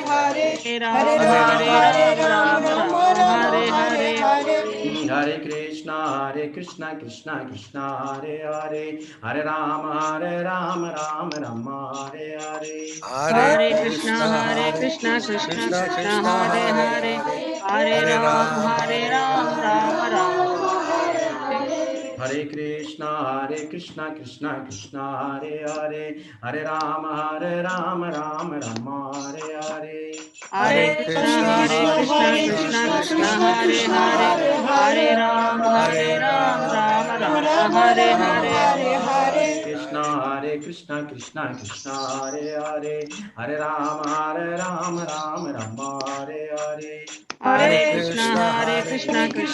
Hare Ram, Ram Rama, Hare Hare. Hare Krishna, Krishna Krishna, Hare Hare, Hare Rama, Rama Rama, Hare Hare. Hare Krishna, Krishna Krishna, Hare Hare, Hare Ram, Ram Rama, Hare Hare. Hare Krishna, Krishna Krishna, Hare Hare, Hare Rama, Rama Rama, Hare Hare. Hare Krishna, Krishna Krishna, Hare Hare, Hare Ram, Ram Rama, Hare Hare. Krishna, Krishna Krishna, Hare Hare, Hare Rama, Rama Rama, Hare Hare. Hare Krishna, Krishna Krishna,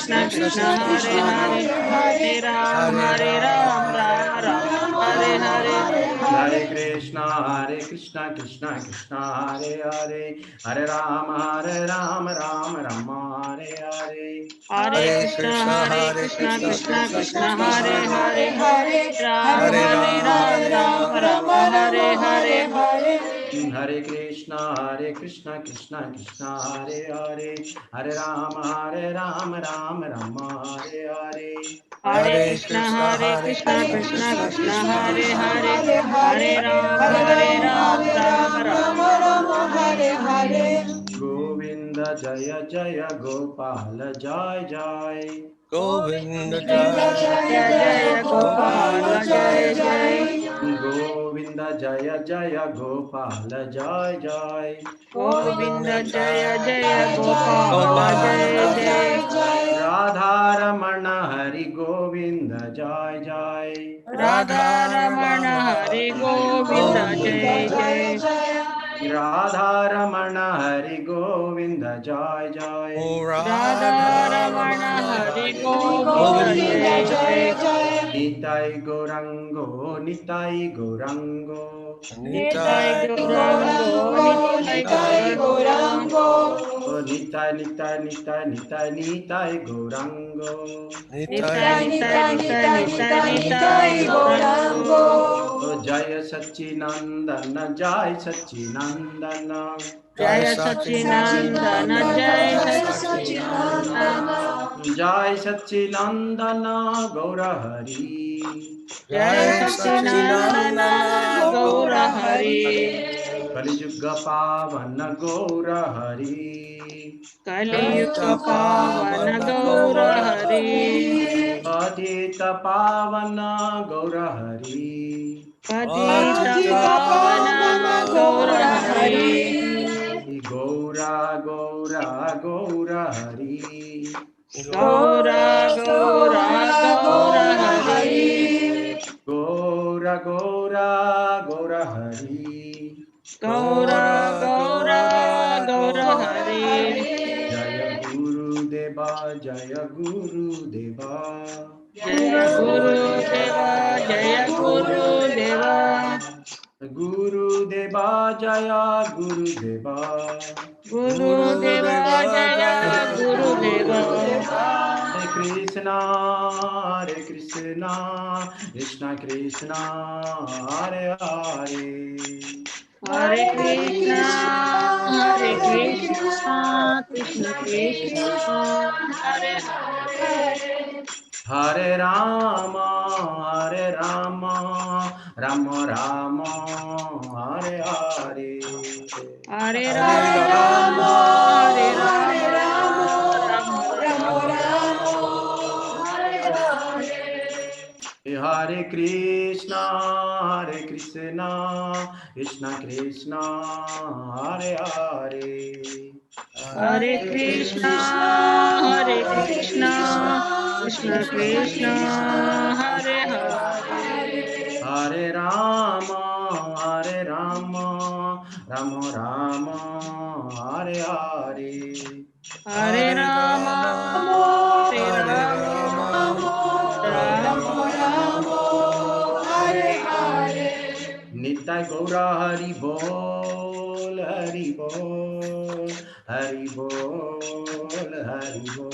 Hare Hare, Hare Ram, Ram Rama, Hare Hare. Hare Krishna, Krishna Krishna, Hare Hare, Hare Rama, Rama Rama, Hare Hare. Hare Krishna, Krishna Krishna, Hare Hare, Hare Ram, Rama, Hare Hare. Hare Krishna, Krishna Krishna, Hare Hare, Hare Rama, Rama Rama, Hare Hare. Hare Krishna, Krishna Krishna, Hare Hare, Hare Ram, Rama, Hare Hare. Govinda Jaya Jaya Gopal Jai Jai. Govinda Jaya Gopal, Jai Jai. Govinda Jaya Jaya Gopal Jai Jai. Govinda Jaya Jaya Gopal, Jai Jai. Radha Ramana Hari Govinda Jai Jai. Radha Ramana Hari Govinda Jai Jai. Radha Ramana Hari Govinda Jai Jai. Radha Ramana Hari Govinda Jai Jai. Nitai Gaurango, Nitai Gaurango. Nitai Gaurango, Nitai Gaurango. Nitai Nitai Nitai Nitai Nitai Gaurango. Nitai Gaurango. Jaya Satchinandana, Jaya Satchinandana. Jaya Satchinandana, Jaya Satchinandana. Jaya Satchinandana, Gaura Hari. Jaya Satchinandana, Gaura Hari. Kali Yuga Pavana Gaura Hari. Kali Yuga Pavana Gaura Hari. Patita Pavana Gaura Hari. Patita Pavana Gaura Hari. Gaura Gaura Gaura Hari. Gaura Gaura Gaura Hari. Gaura Gaura Gaura Hari. Gaura Gaura Gaura Hari. Jaya Guru Deva, Jaya Guru Deva. Jaya Guru Deva, Jaya Guru Deva. Guru Deva, Jaya Guru Deva. Guru Deva, Jaya Guru Deva. Hare Krishna, Krishna Krishna, Hare Hare. Hare Krishna, Krishna Krishna, Hare Hare. Hare Rama, Rama Rama, Hare Hare. Hare Rama, Rama Rama, Hare Hare. Hare Krishna, Krishna Krishna Hare Hare Hare Krishna, Hare Krishna, Krishna Krishna, Hare Hare. Hare Rama, Hare Rama, Rama Rama, Hare Hare. Hare Rama, Hare Rama, Rama Rama, Hare Hare. Nitai Gaura Hari Bol, Hari Bol, Hari Bol, Hari Bol.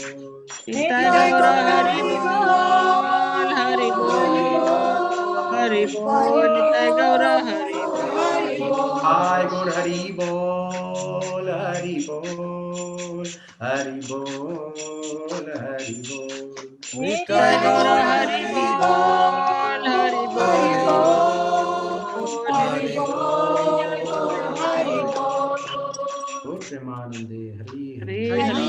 Nitai Gaura Hari Bol, Hari Bol, Hari Bol, Nitai Gaura Hari Bol. Hi Gaur Hari Bol, Hari Bol, Hari Bol, Hari Bol. Nitai Gaura Hari Bol, Hari Hari Bol, Hari Hari Bol. Oh Premanande, Hari Hari. Hari Hari.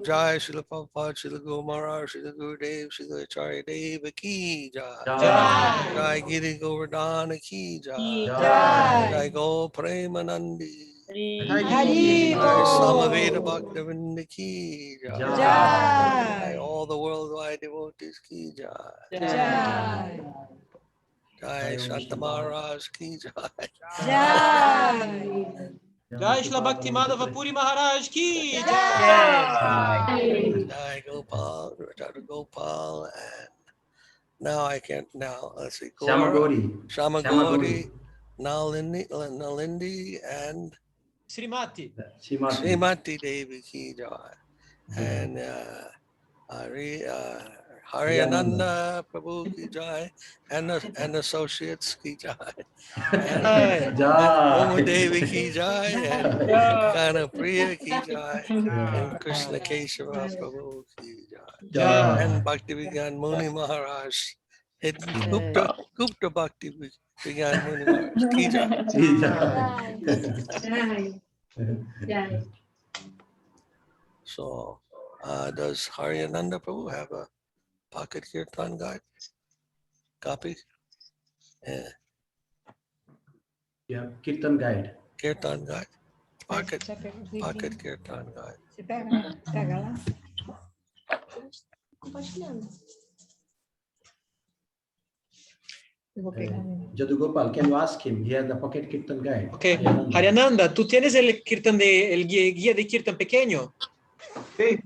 Jai Srila Prabhupada, Jai Srila Prabhupada, Srila Guru Maharaj, Srila Gurudev, Srila Acharya Deva ki Jai. Jai. Jai Giri Govardhana ki Jai. Jai. Jai Go Premanandi. Hari Jai Samaveda Bhaktivinoda ki Jai. Jai all the worldwide devotees ki Jai. Jai Shanta Maharaj ki Jai. Jai Srila Bhakti Madhava Puri Maharaj ki Jai. Jai Gopal, Radha Gopal, and now I can't, now let's see, Shamagori. Shamagori, Nalindi, and Srimati. Srimati Devi ki Jai, and Hari Ananda Prabhu ki Jai, and associates ki Jai, and Uma Devi ki Jai, and Kana Priya ki Jai, and Krishna Keshava Prabhu ki Jai, and Bhakti Vigyan Muni Maharaj, hidden Gupta Bhakti Vigyan Muni Maharaj ki Jai. So, does Haryananda Prabhu have a pocket kirtan guide? Copy? Yeah. Yeah, Kirtan guide. Kirtan guide. Pocket kirtan guide. Jadu Gopal, can you ask him? He has the pocket Kirtan guide. Okay. Haryananda, ¿tú tienes el kirtan el guía de kirtan pequeño? Sí.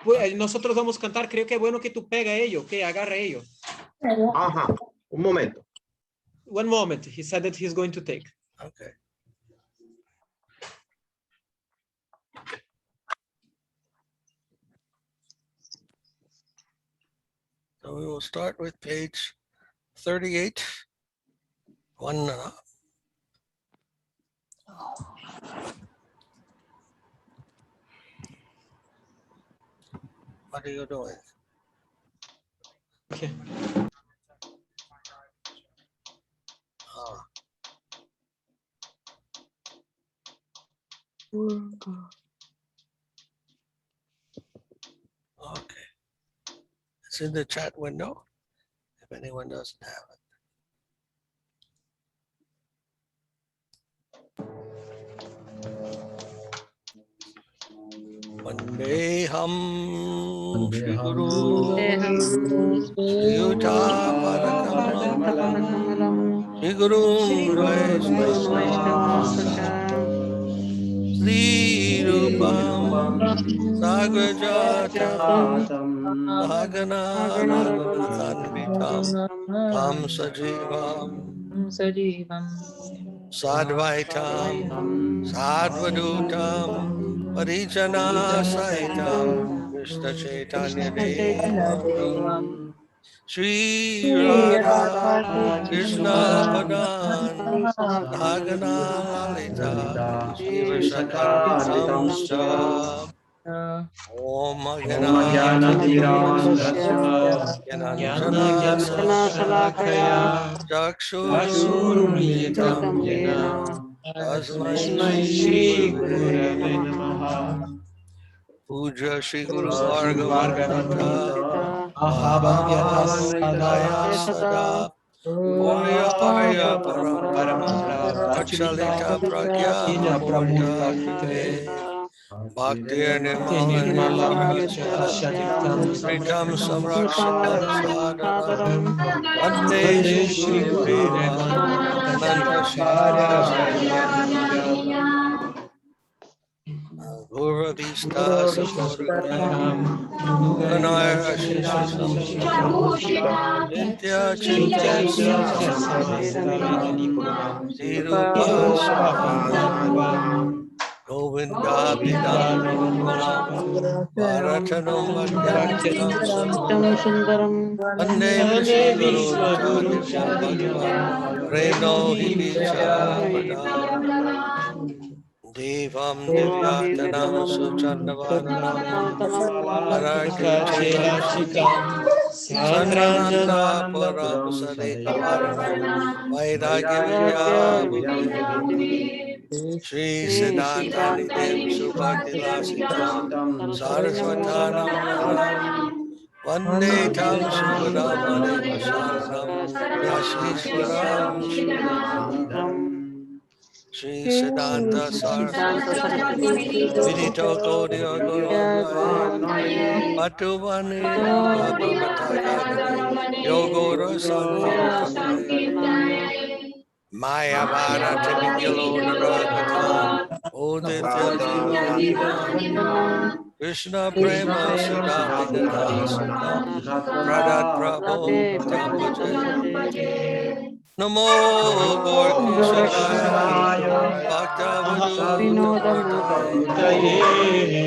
Pues, nosotros vamos a cantar, creo que es bueno que tú pega ello, que agarra ello. Ajá, un momento. One moment, he said that he's going to take. Okay. So we will start with page 38. One. What are you doing? Okay. Okay. It's in the chat window if anyone doesn't have it. Vandeham Shri Guru Yuta Padakamalam Shri Guru Sri Rupam Sagrajatam Bhagana Raghunatanvitam Tam Sajivam Sadvaitam Sadvadutam Parijana Saitam Krishna Chaitanya Devam Sri Radha Krishna Padan Bhagana Lalita Shiva Sakantamscha Om Gyananjana Salakaya Chakshurumilitam Yena Tasmai Shri Gurave Namaha Puja Shri Guru Varga Vandita Ahabam Bhavavan Hridaya Yadasada Sada Punyaya Parampara Prachalita Achalita Pragya Ina Pramurta Pramurtate Kite Bhaktir Tini Nirmala Malakita Nirvarasya Shatitam Sritam Samrakshitam Samrakshitam Sadaram Vande Vande Shri Shri Guru Guru Deva Deva Ananta Ananta Shri Shri Guru Vista Sampurna Anaya Shisham Nitya Chintan Samadhanam Nirupa Saranam Govinda Bidam Bharatanam Bhatyantam Sundaram Vande Vande Vishnu Guru Vishwaguru Chaturya Chaturya Bhagavan Preno Hilicha Padam Padam Devam Divyatanam Suchandavanam Arati Chailachitam Sandrananda Paramusade Karanam Vairagya Vidya Bhukti Sri Siddhanta Nidhim Subhakti Lasitam Saraswatanam Radham Vande Tam Subhadamade Vasalanam Yashishwaram Sridharam Sri Siddhanta Saraswati Vinito Gaudiya Gaurangaya Patuvani Bhagavata Gagani Yogora Sankirtanaya Maya Bharata Vidyalo Naragatam Uditya Jiva Pivam Krishna Prema Sudha Dinada Sukam Radhat Prabhu Patam Bhaje Namo Gaur Kisharaya Bhaktavadu Tamataye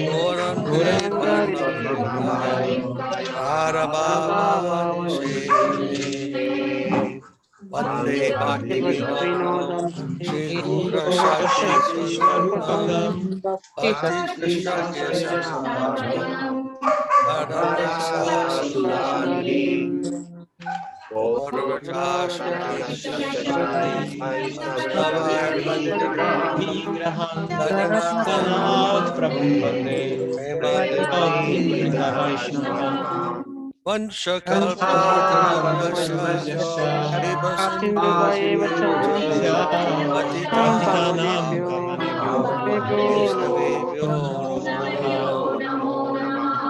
Gauranga Parivraya Radha Nishi Vande Bhakti Vinodam Shri Gura Shakti Swarupam Bhakti Shakya Samadhanam Adadasa Sadhanam Gauravaja Shakti Shakti Vaishnava Vandana Jagannatha Jagannath Prabhu Bande Premanandi Vrinda Vaishnava Vaishnava Vanshakalpa Tarubhyascha Kripa Sindhubhyo Patitanam Patitanam Pavanebhyo Vaishnavebhyo Namo Namo Namaha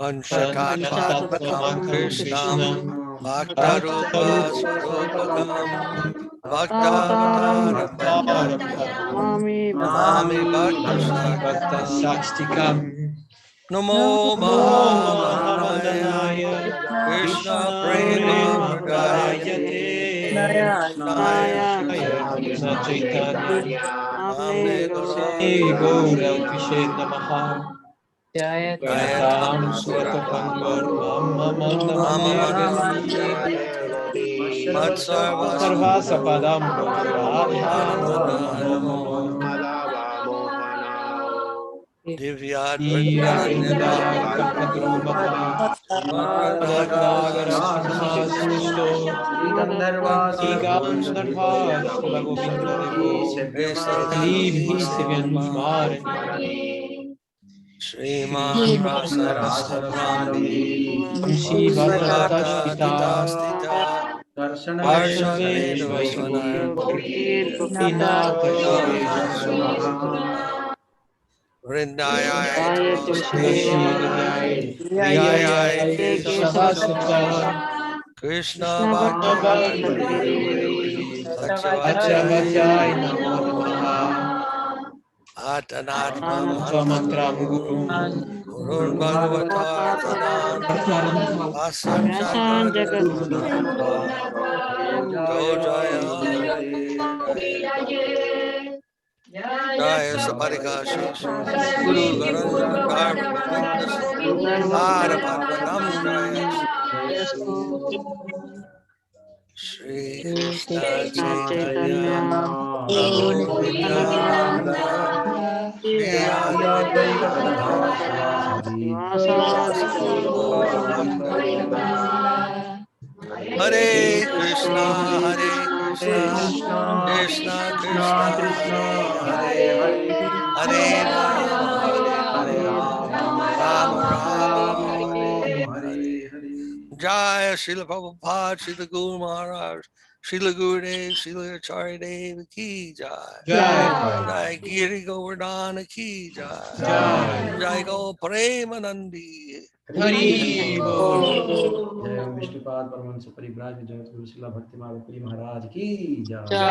Vanshakatmatmakam Panchatattvamakam Krishnam Krishna Bhaktarupa Bhaktarupa Swarupakam Bhaktavataram Bhatyam Namami Bhakta Namami Bhakta Shaktikam Sakstikam Namo Namo Mahavandanaya Mahavandanaaya Krishna Krishna Prema Prema Pradayate Pradayate Naya Jaya Krishna Chaitanya Chaitanya Namne Gaura Gauranga Vishe Namaha Jaya Gayatam Gayatam Surapam Surapampurvam Mama Mamamande Manamande Gauri Matsarvasya Sarvasa Padam Radha Radharana Namo Namo Madhava Mohana Divyat Ira Vrindaranyaka Vrindara Kalpadrumaka Varnagara Varnagara Simhasu Simhasusto Gandharva Sula Govinda Devo Klivhi Sevyanu Sriman Rasara Sabrani Shiva Bhata Saratashvita Ditastita Darshan Harshad Veshwari Swanar Pinaka Vrindayai Tulasade Tulashiri Priyayai Priyayai Kesavasya Keshavasya Krishna Krishna Bhakti Bhakti Sachavatai Achavachai Namo Namaha Atanatma Tvamantram Mantram Guru Gurur Bhagavatar Tadam Asam Jagat Guru Jojaya Jaya Sabarika Guru Garan Dharma Govinda Hara Padmanam Jaya Shri Krishna Chaitanya Prabhu Nityananda Shri Advaita Gadadhara Sivasadi Gaura Bhakta Hare Krishna, Hare Krishna, Krishna Krishna, Hare Hare, Hare Rama, Hare Rama, Rama Rama, Hare Hare. Jai Srila Prabhupada, Srila Guru Maharaj, Srila Gurudev, Srila Acharya Dev ki jai. Jai Giri Govardhana ki jai. Jai Go Premanandi. Hari Bol. जय ओम विष्णुपाद परमहंस परिव्राज जगत गुरु श्रीला भक्ति मार्ग पुरी महाराज की जय। Jai.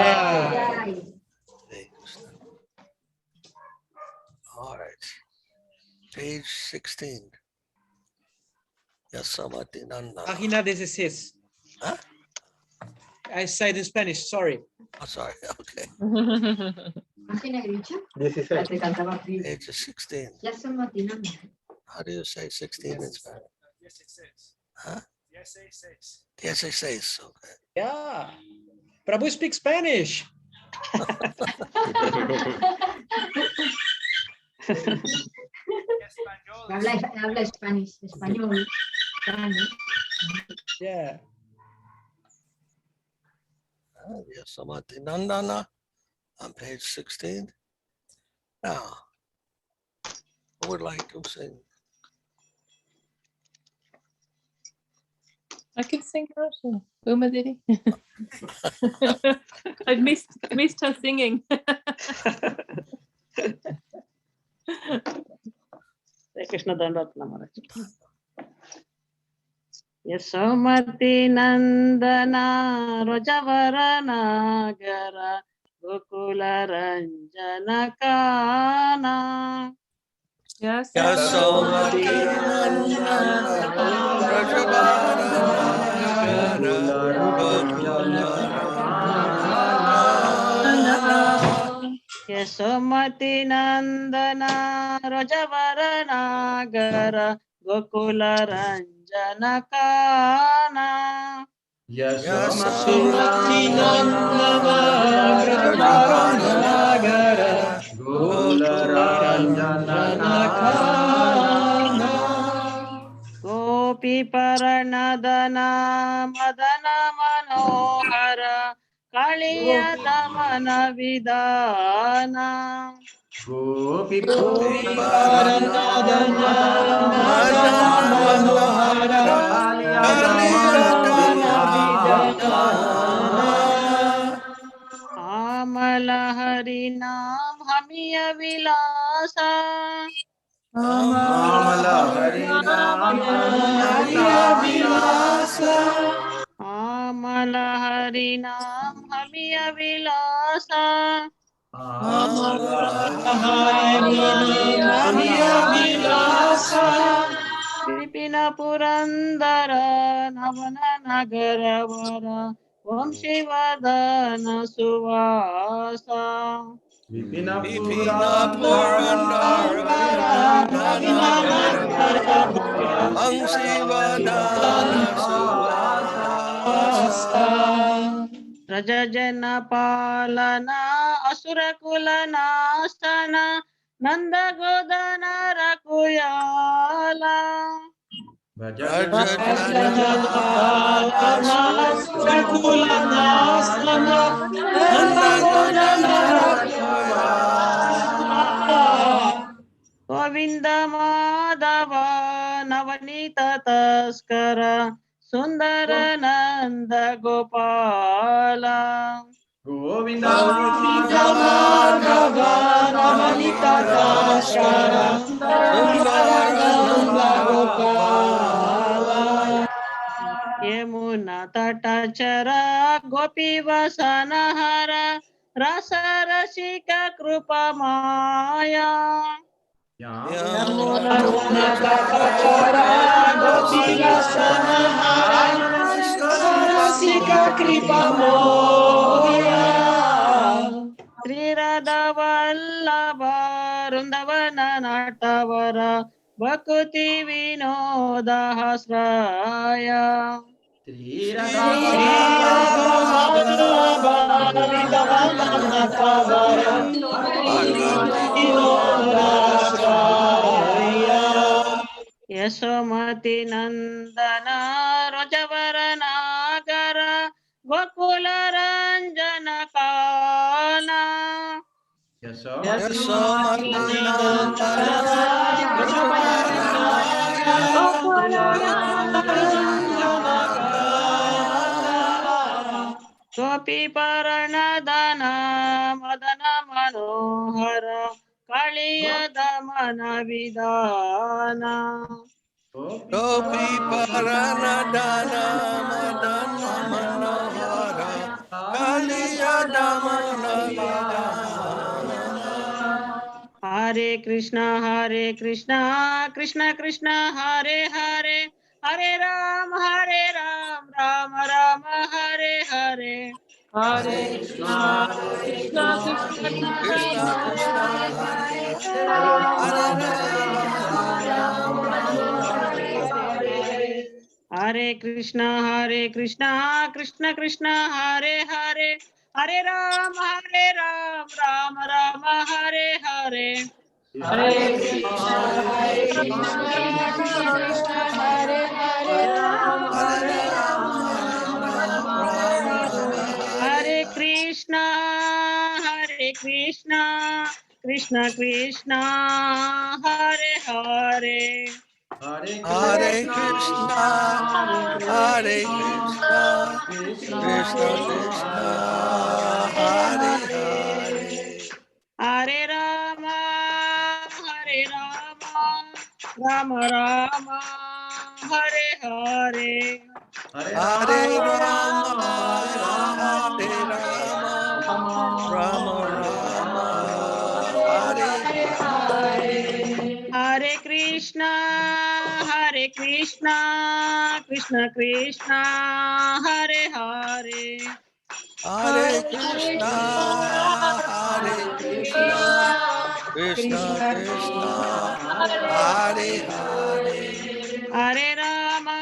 All right. Page 16. Yasamati Nanda. Página 16. Huh? I said in Spanish, sorry. Oh, sorry. Okay. Page 16. How do you say 16 in Spanish? Huh? 16. Okay. Yeah. Prabhu speaks Spanish. Habla español. Yeah. Yasamati Nandana on page 16. Now, I would like to sing. I can sing also. Uma Didi. I've missed her singing. Krishna Dandat Maharaj. Yasomati Nandana Rajavara Nagara Gokula Ranjana Kana. Yes. Yasomati Nandana Rajavara Nagara Gokula Yasomati Nandana Rajavara Nagara Gokula Ranjana Kana. Yasomati Nandana Rajavara Nagara Gokula Ranjana Kana. Gopi Paranadana Madana Manohara Kaliya Damana Vidana. Gopi Paranadana Madana Manohara Kaliyadamana Vidana. Amala Harinam Hamiya Vilasa. Amala Harinam Hamiya Vilasa. Amala Harinam Hamiya Vilasa. Amala Harinam Hamiya Vilasa. Vipina Purandara Navana Nagaravara Vamshivadana Suvasa. Vipina Purandara Navana Vamshivadana Suvasa. Rajajana Palana Asura Nastana Nanda Godana Rakuyala. Rajajana Palana Asura Nastana Nanda Godana Rakuyala. Govinda Madhava Navanita Taskara Sundara Nanda Gopala. Govinda Madhava Navanita Taskara Sundara Nanda Gopala. Yamuna Tatachara Gopi Vasanahara Rasa Rasika Krupa Maya. Yamuna Tatachara Gopi Vasanahara Rasika Kripa Moya. Sri Radha Vallabha Vrindavana Natavara Bhakti Vinoda Hasraya. Sri Radha Vallabha Vrindavana Natavara Bhakti Vinoda Hasraya. Yasomati Nandana Rajavara Nagara Gokula Ranjana Kana. Yasomati Nandana Rajavara Nagara Gopi Paranadana Madana Manohara Kaliya Damana Vidana. Gopi Paranadana Madana Manohara Kaliya Damana Vidana. Hare Krishna, Krishna Krishna, Hare Hare, Hare Ram, Ram Rama, Hare Hare. Hare Krishna, Krishna Krishna, Krishna Krishna Hare Hare, Hare Rama, Hare Hare. Hare Krishna, Krishna Krishna, Hare Hare, Hare Ram, Ram Rama, Hare Hare. Hare Krishna, Krishna Krishna, Hare Hare, Hare Rama, Rama Hare Hare. Krishna, Krishna Krishna, Hare Hare. Hare Krishna, Hare Krishna, Krishna Krishna, Hare Hare. Hare Rama, Rama Rama, Hare Hare. Hare Rama, Hare Rama, Rama Rama, Hare Hare. Hare Krishna, Krishna Krishna, Hare Hare. Hare Krishna, Hare Krishna, Krishna Krishna, Hare Hare. Hare Rama,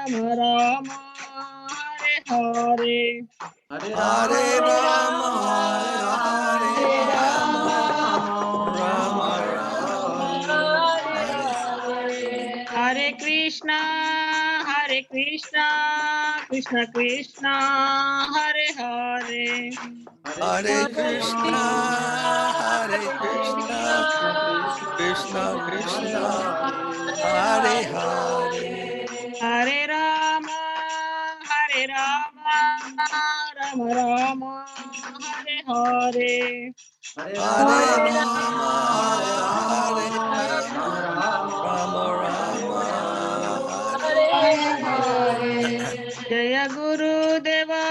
Rama Rama, Hare Hare. Hare Rama, Hare Rama, Rama Rama, Hare Hare. Hare Krishna, Krishna Krishna, Hare Hare. Hare Krishna, Hare Krishna, Krishna Krishna, Hare Hare. Hare Rama, Rama Rama, Hare Hare. Hare Rama, Hare Rama, Rama Rama, Hare Hare. Jaya Guru Deva,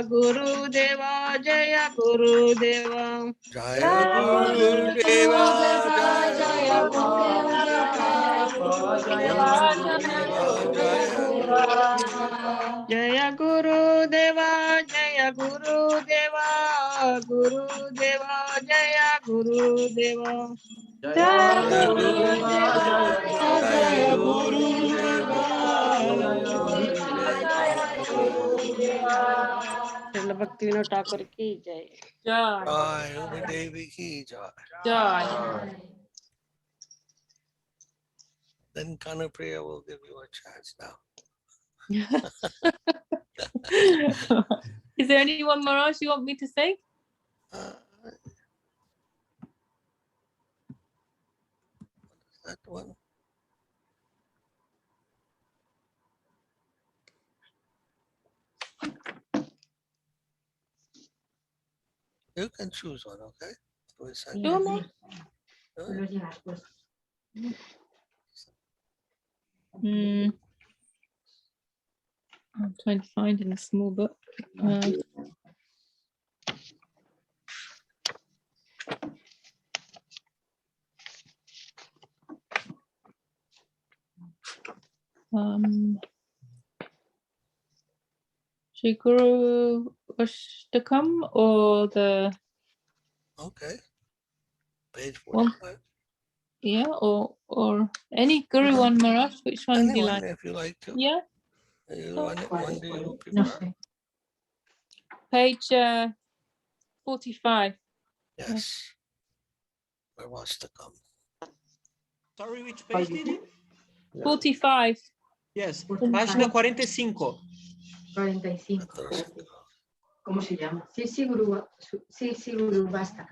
Guru Deva, Jaya Guru Deva. Jaya Guru Deva, Jaya Guru Deva, Jaya Guru Deva, Jaya Guru Deva. Jaya Guru Deva, Guru Deva, Jaya Guru Deva. Jaya Guru Deva, Jaya Guru Deva, Guru Deva. Srila Bhakti Vinod Thakur ki jai. Jai. Jai Umi Devi ki jai. Jai. Then Kanapriya will give you a chance now. Is there anyone, Maharaj, you want me to say? That one. You can choose one, okay? Sure. I'm trying to find in a small book. Shri Guru Ashtakam or the Okay. Page 45. One. Yeah, or any Guru one, Maharaj. Which one do you Anyone, like? if you like to. Yeah. One do you prefer? Page 45. Yes. Where was to come? Sorry, which page did you? 45. Yes, página 45. 45. ¿Cómo se llama? Sí, Guru basta.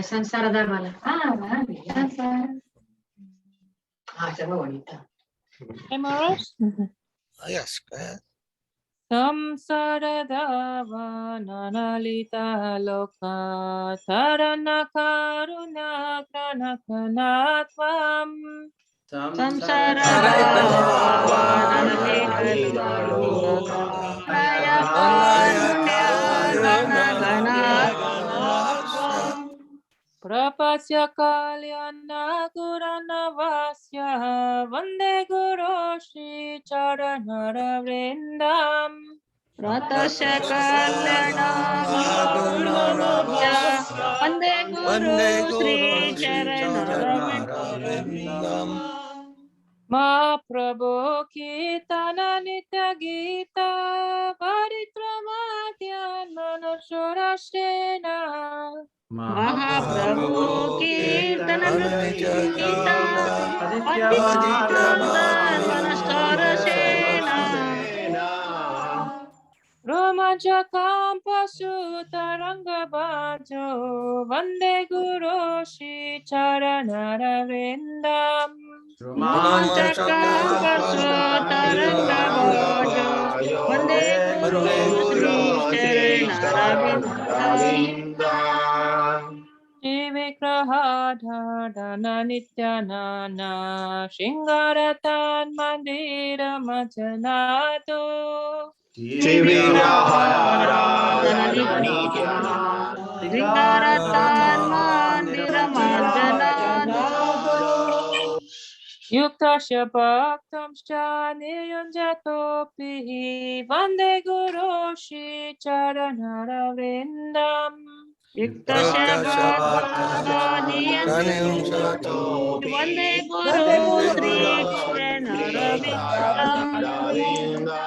Sansara Dharmala. Ah, vale. Sansara. Ah, está muy bonita. Hey, Maharaj? Yes, go ahead. Samsaradava nanalita loka tarana karuna kranakanatvam Prapasya kalyana guranavasya vande guru shri charanara vrindam Pratasya kalyana guranavasya vande guru Sri Charanaravinam. Ma prabhu kitana nitya gita paritramadyan manashurashena Mahaprabhu Kirtana Gita Patitramadyan Manasarasena Romajakam pasutaranga bajo vande guru shri charanara vrindam Romanchakam Pasutaranga Bajo Vande Guru Sri Charanaravinda Vigrahadhana nityanana Shingaratan mandira macanato Vingaratan Mandira Marjanado Yuktasya bhaktam scha niyunjatopi Vande Guru Shri Charanara Vrindam Yuktasya Bhaktaniyunjato Vande Guru Sri Charanaravinda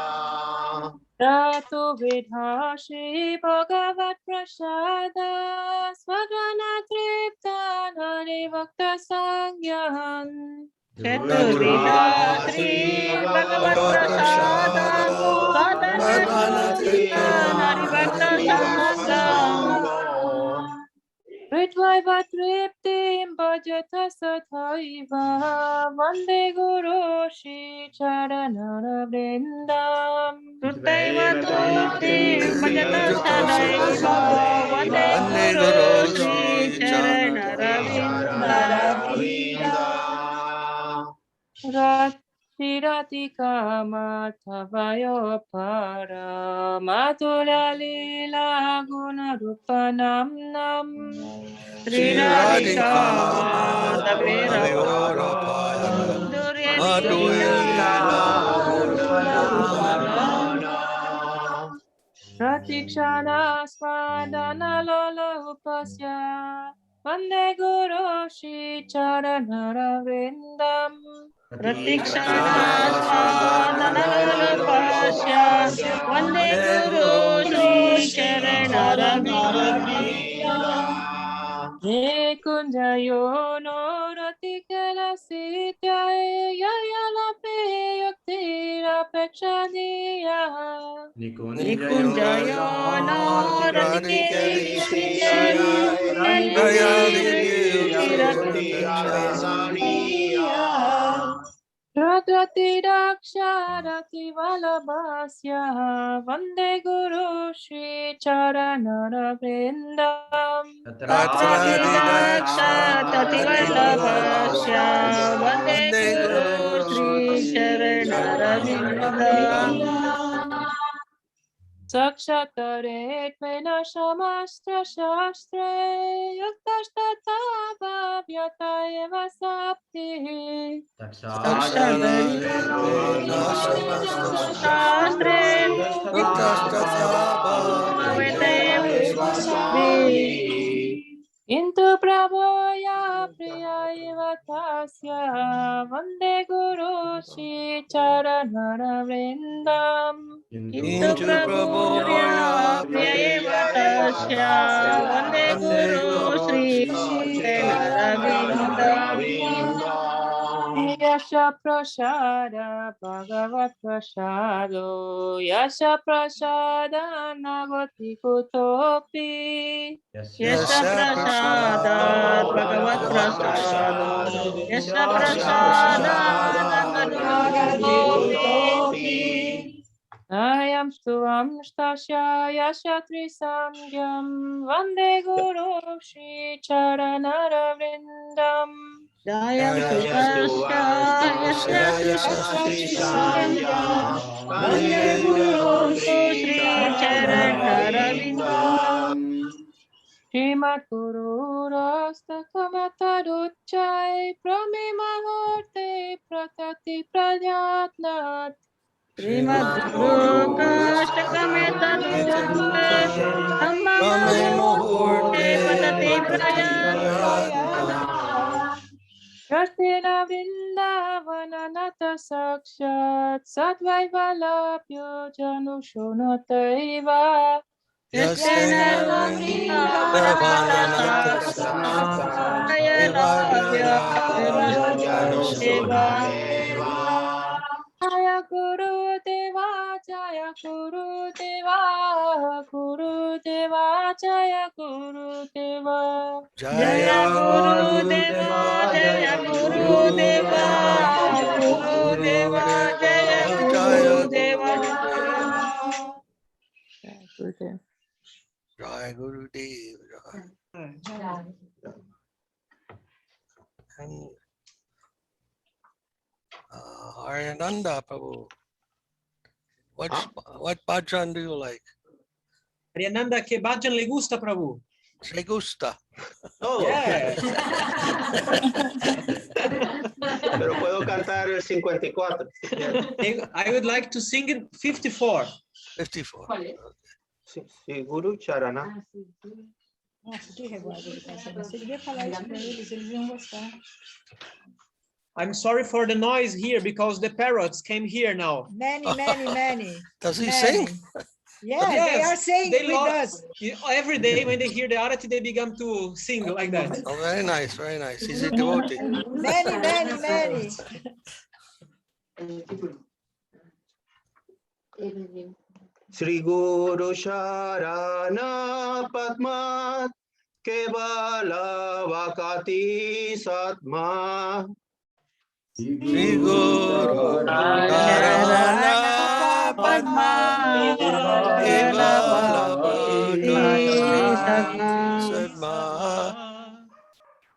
Ratu Vidha Shri Bhagavat Prasada Svagana Tripta Hari Bhakta Sangyan Chaturvida Sri Bhagavat Prasada Sadhana Tirtha Haribhakta Sangam Ritvaiva Triptim Bhajata Sathaiva Vande Guru Shri Charanara Vrindam Ruttaiva Triptim Bhajata Sadaiva Vande Guru Sri Charanaravinda Ratirati Kamatavayo Para Madhurya Lila Guna Rupanam Nam Sri Radhika Madhavira Madhurya Pratikshana Smadana Lola Upasya Vande Guru Shri Charanara Vrindam Pratikshana Smadhanalapasya Vande Guru Sri Charanaravinda Nekunjayo no Ratikala Sitya Yayalape Yuktira Pechaniya Nikunjayo no Radhikeli Radhati Rakshak Valabhasya Vande Guru Shri Charanara Vrindam Tativallabhasya Vande Guru Sri Charanaravinda Sakshataret Vena Shamastra Shastre Yuktashtatha Bhavyata Eva Sapti Shastre Into Prabhoya Priya Ivatasya Vande Guru Shri Charanara Vrindam Into Prabhuya Priyayatasya Vande Guru Sri Charanaravinda Yasha prasada bhagavat prasado Yasha prasada navati kutopi Yasha prasada bhagavat prasado Yasha prasada navati Ayam stuam stasya Yasha trisangyam Vande guru shri charanara vrindam Dayam Sukasya Vande Guru Sri Charanarvindam Srimad Guru Rastakamatarujjai Prame Mahorte Pratati Pradyatnat Srimad Guru Kashtakametaduche Amma Mahorte Patati Prayatna Shastina Vrindavana Nata Sakshat Satvaivalabhyo Janushunataiva Yastena Vrindavana Nata Sakshat Jaya Guru Deva Jaya Guru Deva Guru Deva Jaya Guru Deva Jaya Guru Deva Jaya Guru Deva Guru Deva Jaya Guru Deva Jai Guru Dev. And Aryananda Prabhu, what bhajan do you like? Ariananda, ¿qué bhajan le gusta, Prabhu? Se gusta. Yes. Pero puedo cantar el 54. I would like to sing it 54. 54. Sí, Guru Charana. I'm sorry for the noise here because the parrots came here now. Many. Does he many. sing? Yeah, they are saying they with us. Every day when they hear the arati, they begin to sing like that. Oh, very nice, very nice. He's a devotee. Many. Sri Guru Sharana Padma Kevala Vakati Satma Sri Guru Sharana Padma Kevala Vakati Satma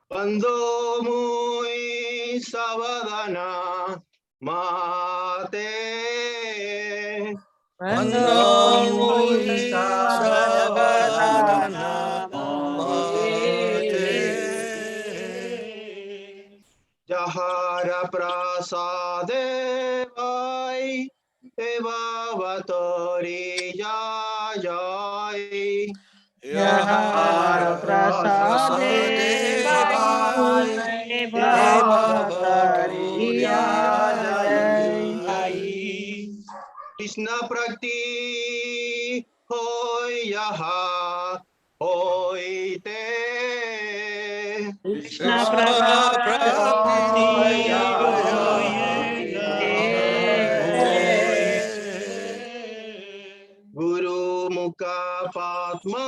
Bando muy savadana mate Bando muy savadana mate Jahara prasade vai eva vatori jai Yahara prasade vai eva vatori jai Krishna Prakti Hoy Yaha Hoy Te Krishna Prakti Guru Mukha Padma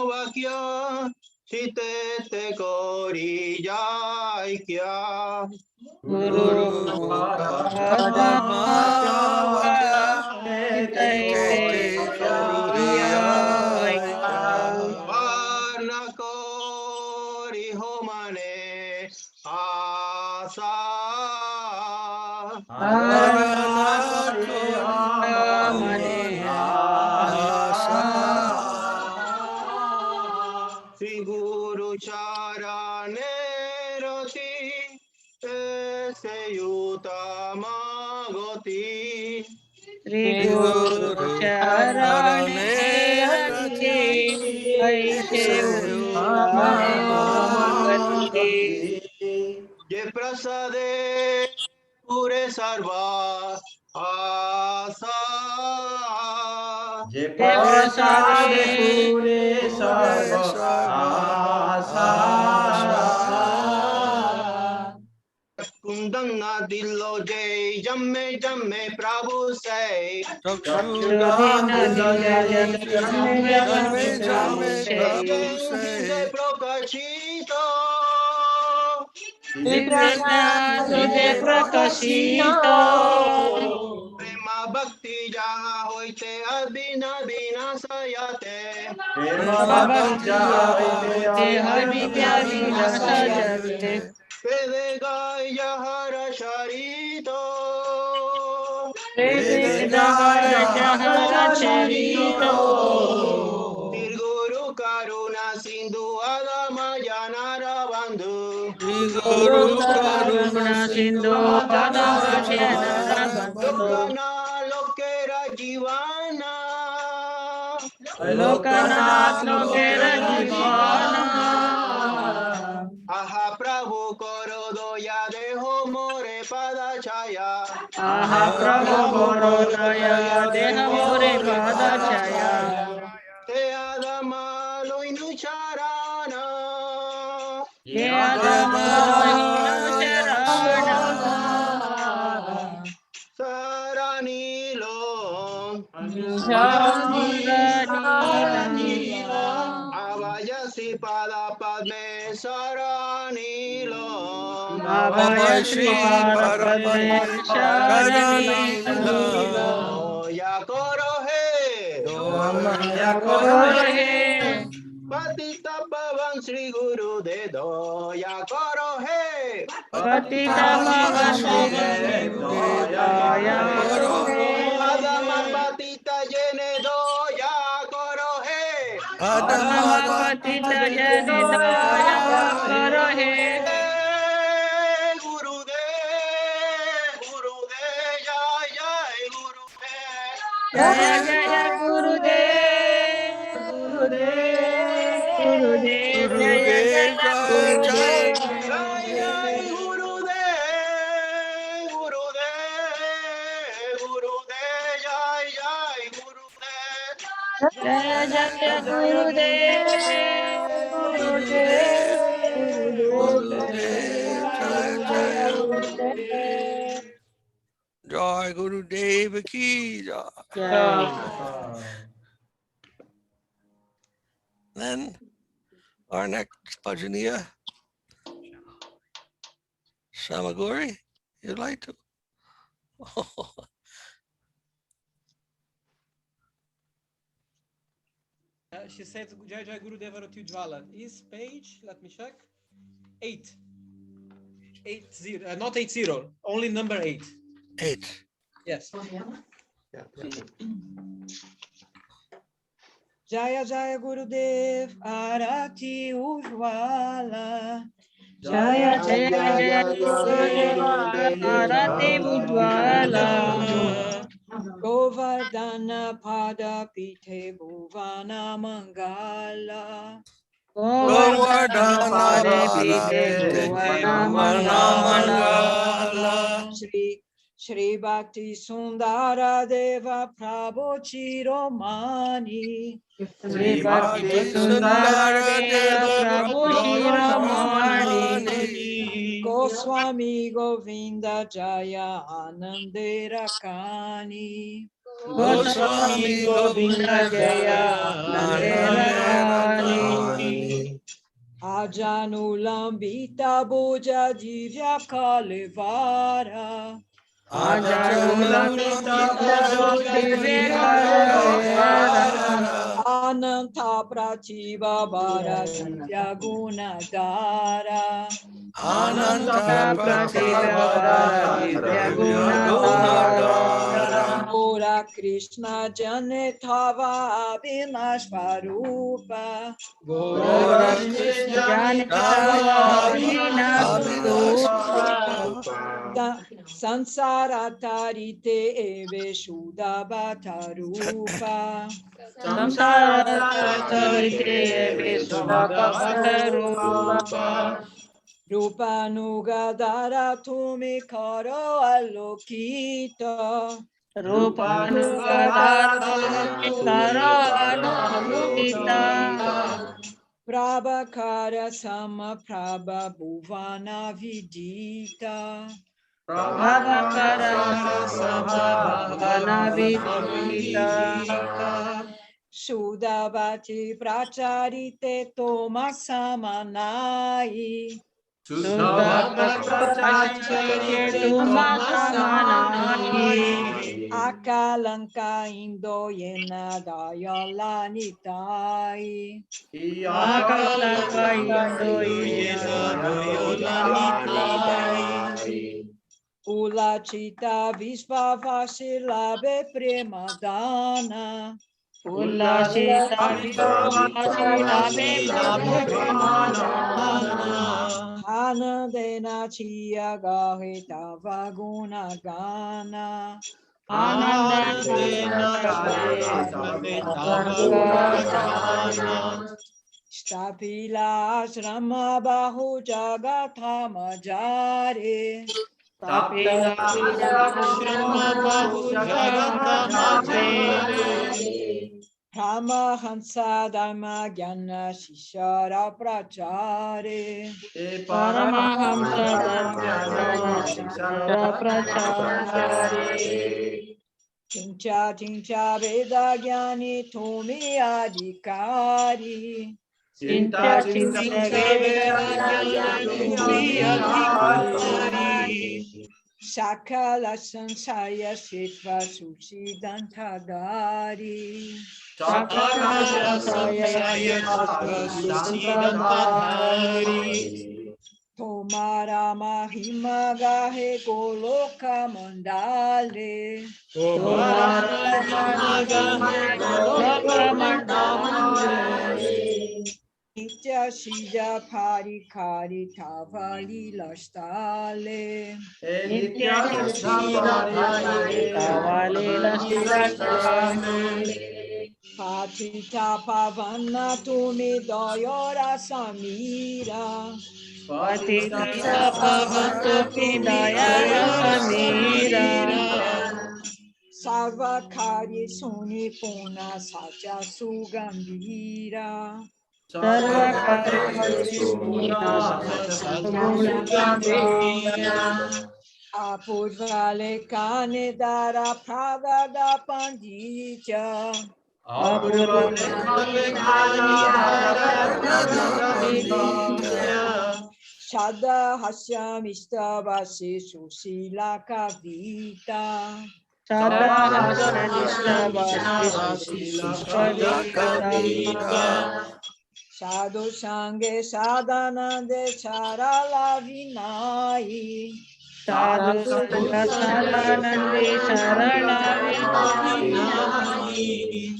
Vakya Chite Te Kori Jai Kya Guru Padma Vakya Varna Kori Homane Asa Sri Guru Charane Roti Ese Yutama Goti Sri Guru Charane Rati Aise Uttama Gati Je Prasade Pure Sarva Asa Je Prasade Pure Sarva Asa Kundanga dillo jay, jamme jamme Prabhu say. Chakshudina dillo Jamme jamme Prabhu Prabhu say. say prakashito. Divya hriday prakashito. Prema bhakti jaha hoite abhina vinasayate. Prema bhakti hoite harvidya vinasayate. Vede gaya hara sharito. Vedaya jahara charito. Guru karuna sindhu adama janara bandhu. Guru karuna sindhu adama janara bandhu. Lokana lokera jivana. Lokanath lokera jivana. Aha Prabhu koro doya deho more pada chaya. Aha Prabhu koro daya deha more pada chaya. Te adama loinu charana. Te adama lohino charana. Saranilo. Saranila. Avayasi pada padme saranilo. Abhayasri Parapadme Sharanila. Ya koro he. Ya koro he. Patita pavan Sri Guru de do. Ya koro he. Patita pavan Sri Guru ya koro he. Adama patita jene do. Ya koro he. Adama patita jene do ya koro he. Guru de, Guru de, jai jai Guru de. Jaya Jaya Gurudev, Gurudev, Gurudev, Jaya Jaya Gurudev. Jai jai Guru de, Guru de, Guru de, jai jai Guru de. Jaya Jaya Gurudev, Gurudev, Gurudev, Jaya Jaya Gurudev. Jai Guru Deva ki jai. Then our next bhajaniya, Samagori, you'd like to? She said Jai Jai Guru Deva Roti Jwala is page, let me check, 8. 80, not 80, only number 8. 8. Yes. Jaya Jaya Gurudev Arati Ujwala. Jaya Jaya Gurudev Arati Ujwala. Govardhana Pada Pite Bhuvana Mangala. Govardhana Pade Pite Bhuvana Mangala. Shri Bhakti Sundara Deva Prabhu Chiromani. Sri Bhakti Sundara Deva Prabhu Shiromani. Goswami Govinda Jaya Anandera Kani. Goswami Govinda Jaya Nandera Kani. Ajanulambita Bhuja Divya Kalevara. Ajanulambita Bhuja Divya Kalevara. Ananta Prativa Bara Divya Gunadara. Ananta Prativa Bara Divya Gunadara. Ora Krishna Janetava Abhinashvarupa. Gora Krishna Janitava Vinasvarupa. Sansara Tarite Eve Shuddhabhatarupa. Samsara Tarite Eve Shuddhabhatarupa. Rupa Nugadara Tumi Karo Alokita. Rupa Nugadara Tumi Karo Alokita. Prabhakara Sama Prabha Bhuvana Vidita. Prabhakara Samabhavana Vidita Sudavati Pracharite Toma Samanai Sudavati Pracharite Toma Samanai Akalanka Indo Yena Dayalanitai Akalanka Indo Yena Dayalanitai Ulachita Vishvavasilabe Premadana Ulachita Vishvavasilabe Premadana Anandena Chiya Gahita Vaguna Gana Anandena Gahita Vaguna Gana Stapila Asrama Bahu Jagatha Majare Tapila Asrama Bahu Jagatha Majare Paramahansa Dharma Jnana Shishara Prachare Paramahamsa Dharma Shishara Prachare Tincha Veda Jnani Tumi Adhikari Cinta Veda Jnani Adhikari Sakala Sansaya Sitva Susidantadari Sakala Sansaya Susidantadari Tomara Mahima Gahe Goloka Mandale Tomara Mahima Gahe Goloka Mandale Nitya Shija Parikari Tavali Lastale Nitya Shija Parikari Tavali Lastale Patita Pavana Tumi Dayora Samira Patita Pavana Tumi Dayora Samira Sarvakari Suni Puna Sacha Sugambira Sarvakari Suna Sugambira Apurvale Kane Dara Pravada Pandita Apurvale Kane Dara Pravada Pandita Shada Hasya Mistabasi Susila Kavita Sada Hasya Kavita Sadhu-Sange Sadhanande Charala Vinai Sadhu-Sanga Sadhanande Charala Vinai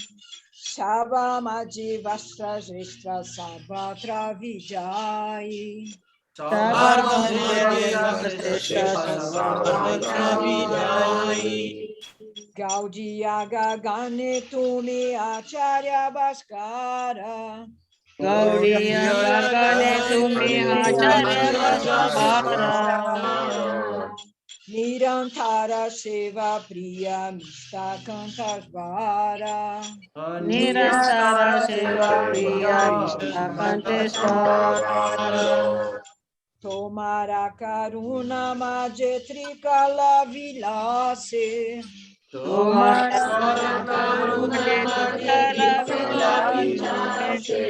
Shava Maji Vastra Jeshtra Sabhatra Vijay Gaudiya Gagane Tumi Acharya Bhaskara Gaudiya Gagane Tumi Acharya Bhaskara Nirantara Seva Priya Mista Kantasvara Nirantara Seva Priya Mista Kantasvara Tomara Karuna Majetrikala Vilase Tomara Karuna Majetrikala Vilase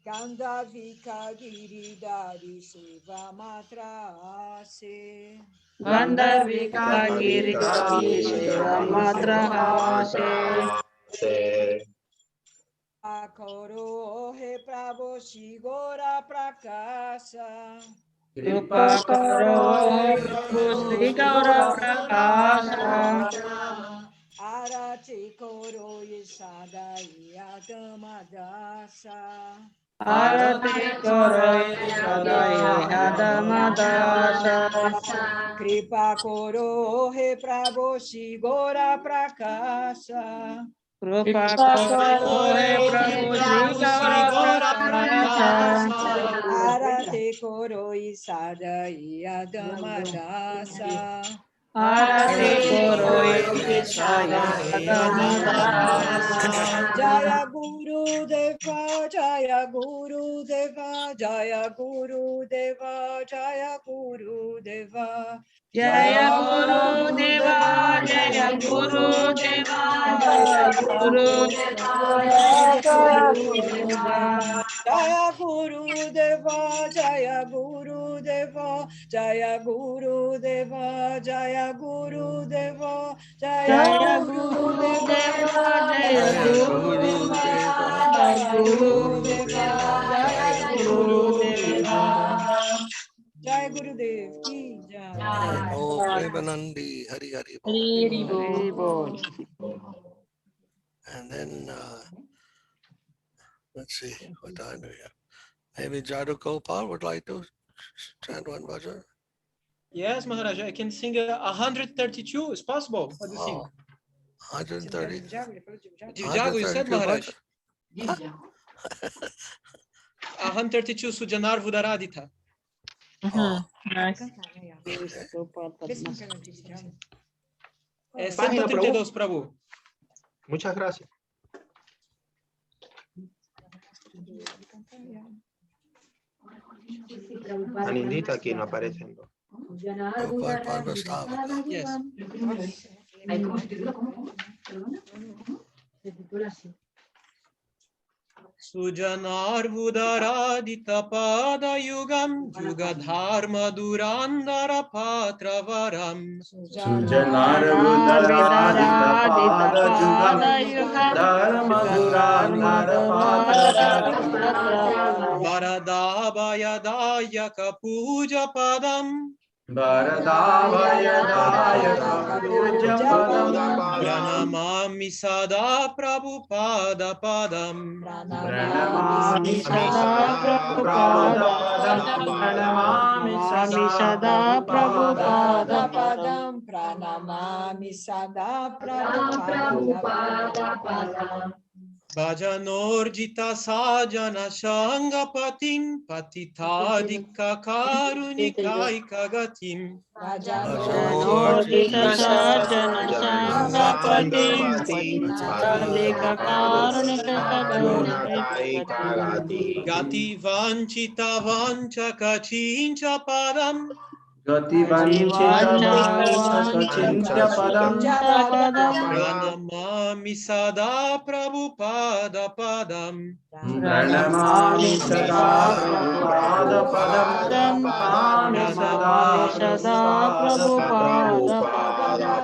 Gandhavika Giridhari Seva Matrase Gandharvika Giridhari Seva Matrase Akoro He Prabhu Shigora Prakasa Kripa Karo Prabhu Sri Gaura Prakasa Arati Koro Yisada Yadamadasa Arati Koro Yisada Yadamadasa Kripa Koro He Prabhu Shigora Prakasa Kripa Karo He Prabhu Sri Gaura Prakasa Arate Koro Isada Yadamadasa Arati Koro Isada Yadamadasa Jaya Guru Gurudeva, Jaya Gurudeva, Jaya Gurudeva, Jaya Gurudeva. Jaya Guru Deva, Jaya Guru Deva, Jaya Guru Deva, Jaya Guru Deva. Jaya Guru Deva, Jaya Guru Deva, Jaya Guru Deva, Jaya Guru Deva, Jaya Guru Deva, Jaya Guru Deva, Jaya Guru Deva, Jaya Guru Deva. Jai Gurudev ki jai. Oh, Premanandi, Hari Hari Bol. Hari Bol. And then, let's see, what time do we have? Maybe Jadu Gopal would like to chant one bhajan? Yes, Maharaja, I can sing 132. It's possible. What do you think? 130. Divjago, you said, 132 Maharaj. bhajan? 132 Sujanar Vudaradita. Nice. 132, Prabhu. Muchas gracias. Anindita aquí no aparece. Yes. ¿Cómo se titula? ¿Cómo? ¿Perdona? Se titula así. Sujanar Vudaradita Pada Yugam Yugadharma Durandara Patravaram. Sujanar Vudaradita Pada Yugam Dharma Durandara Patravaram. Varadabhaya Dayaka Puja Padam. Varadabhaya Dayaka Puja Padam. Pranamami Sada Prabhupada Padam. Pranamami Sada Prabhupada Padam. Pranamami Sada Prabhupada Padam Pranamami Sada Prabhupada Padam. Bhajanorjita Sajana Shangapatim Patitadika Karunikaika Gatim. Bhajanorjita Sajana Shangapatim Patitadika Karunikaika Gati Vanchita Vanchaka Chincha Padam. Gati Vanchita Vanchaka Padam. Pranamami Sada Prabhupada Padam. Pranamami Sada Prabhupada Padam. Pranamami Sada Prabhupada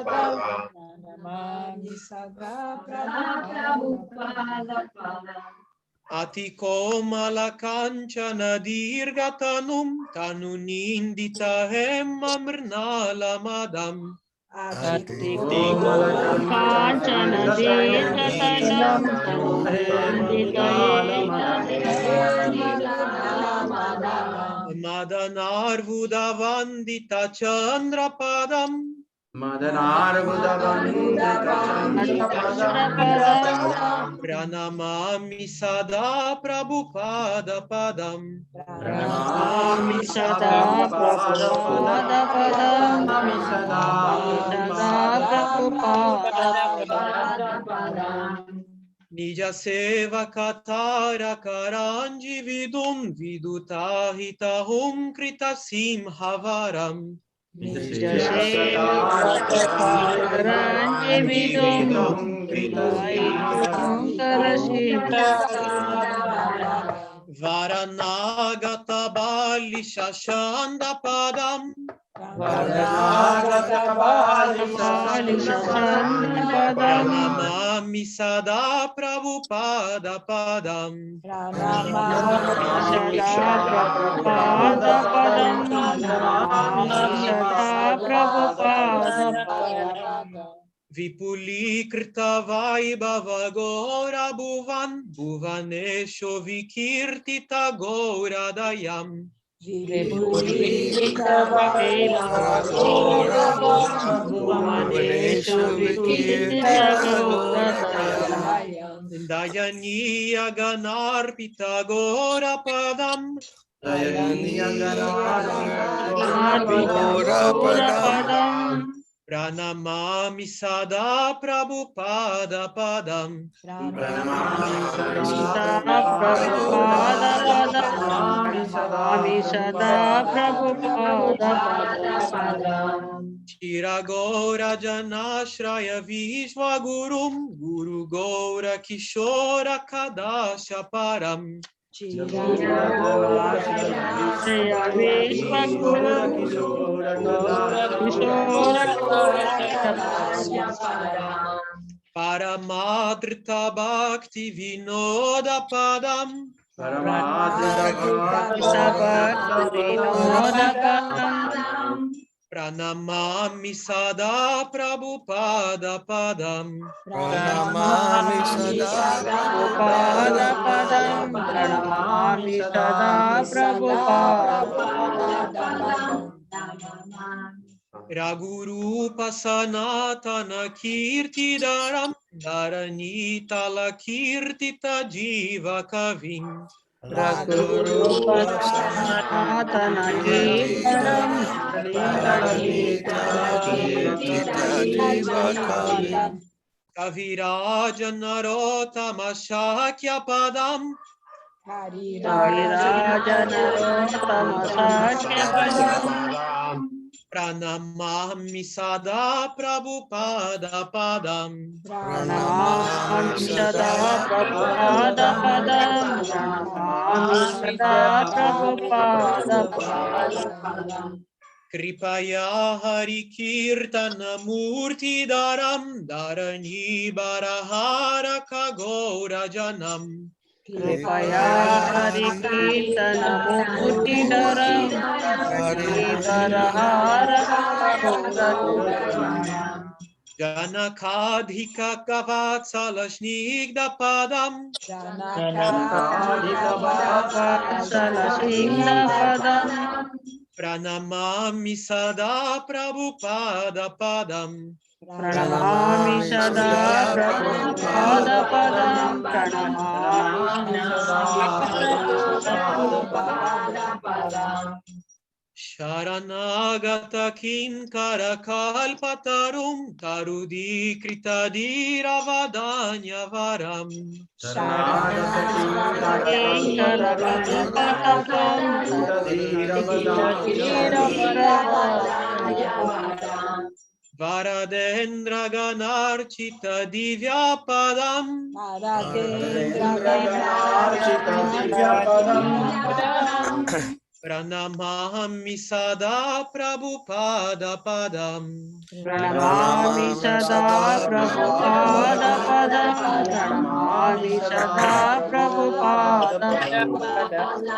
Padam. Pranamami Sada Prabhupada Padam. Atiko Malakanchana Dirgatanum Tanunindita Hemma Mrnala Madam. Atiko Kanchana Dirgatanam Tanunindita Madanar Vudavandita Chandrapadam. Madanar Vudavandita Chandrapadam. Pranamami Sada Prabhupada Padam. Pranamami Sada Prabhupada Padam. Pranamami Sada Prabhupada Padam. Nija Seva Katara Karanji Vidum Vidutahitahum Kritasim Havaram. Varanagata Bali Shashanda Padam. Pranamami Sada Prabhupada Padam. Vipuli Krita Vaibhava Gora Bhuvan Bhuvanesho Vikirtita Gora Dayam. Dayaniya Ganarpita Gora Padam. Dayaniya Ganarpita Gora Padam. Pranamami Sada Prabhupada Padam. Pranamami Sada Prabhupada Padam. Pranamami Sada Prabhupada Padam. Shira Gora Janashraya Vishwagurum Guru Gora Kishora Kadasha Param. Shira Gora Janashraya Vishwaguru Gora Kishora Kadasha Param. Paramadrita Bhakti Vinoda Padam. Paramadrita Bhakti Vinoda Padam. Pranamami Sada Prabhupada Padam. Pranamami Sada Prabhupada Padam. Pranamami Sada Prabhupada Padam. Ragurupa Sanatana Kirtidaram Dharanitala Kirtita Jiva Kavim. Ragurupa Sanatana Kirtaram Dharanitala Kirtita Jiva Kavim. Kaviraja Narotama Shakya Padam. Kaviraja Narotama Shakya Padam. Pranamami Sada Prabhupada Padam. Pranamami Sada Prabhupada Padam. Pranamami Sada Prabhupada Padam. Kripaya Hari Kirtana Murti Daram Dharani Barahara Kagora Janam. Kripaya Hari Kirtana Murti Dharam Hari Barahara Kagora Janam. Janakadhika Kavatsala Snigda Padam. Janakadhika Vatsala Snigda Padam. Pranamami Sada Prabhupada Padam. Pranamami Sada Prabhupada Padam. Pranamami Sada Prabhupada Padam. Sharanagata Kinkara Kalpatarum Tarudi Kritadira Vadanya Varam. Sharanagata Kinkara Kalpatarum Tarudi Kritadira Vadanya Varam. Varadendra Ganarchita Divya Padam. Varadendra Ganarchita Divya Padam. Pranamami Sada Prabhupada Padam. Pranamami Sada Prabhupada Padam. Pranamami Sada Prabhupada Padam.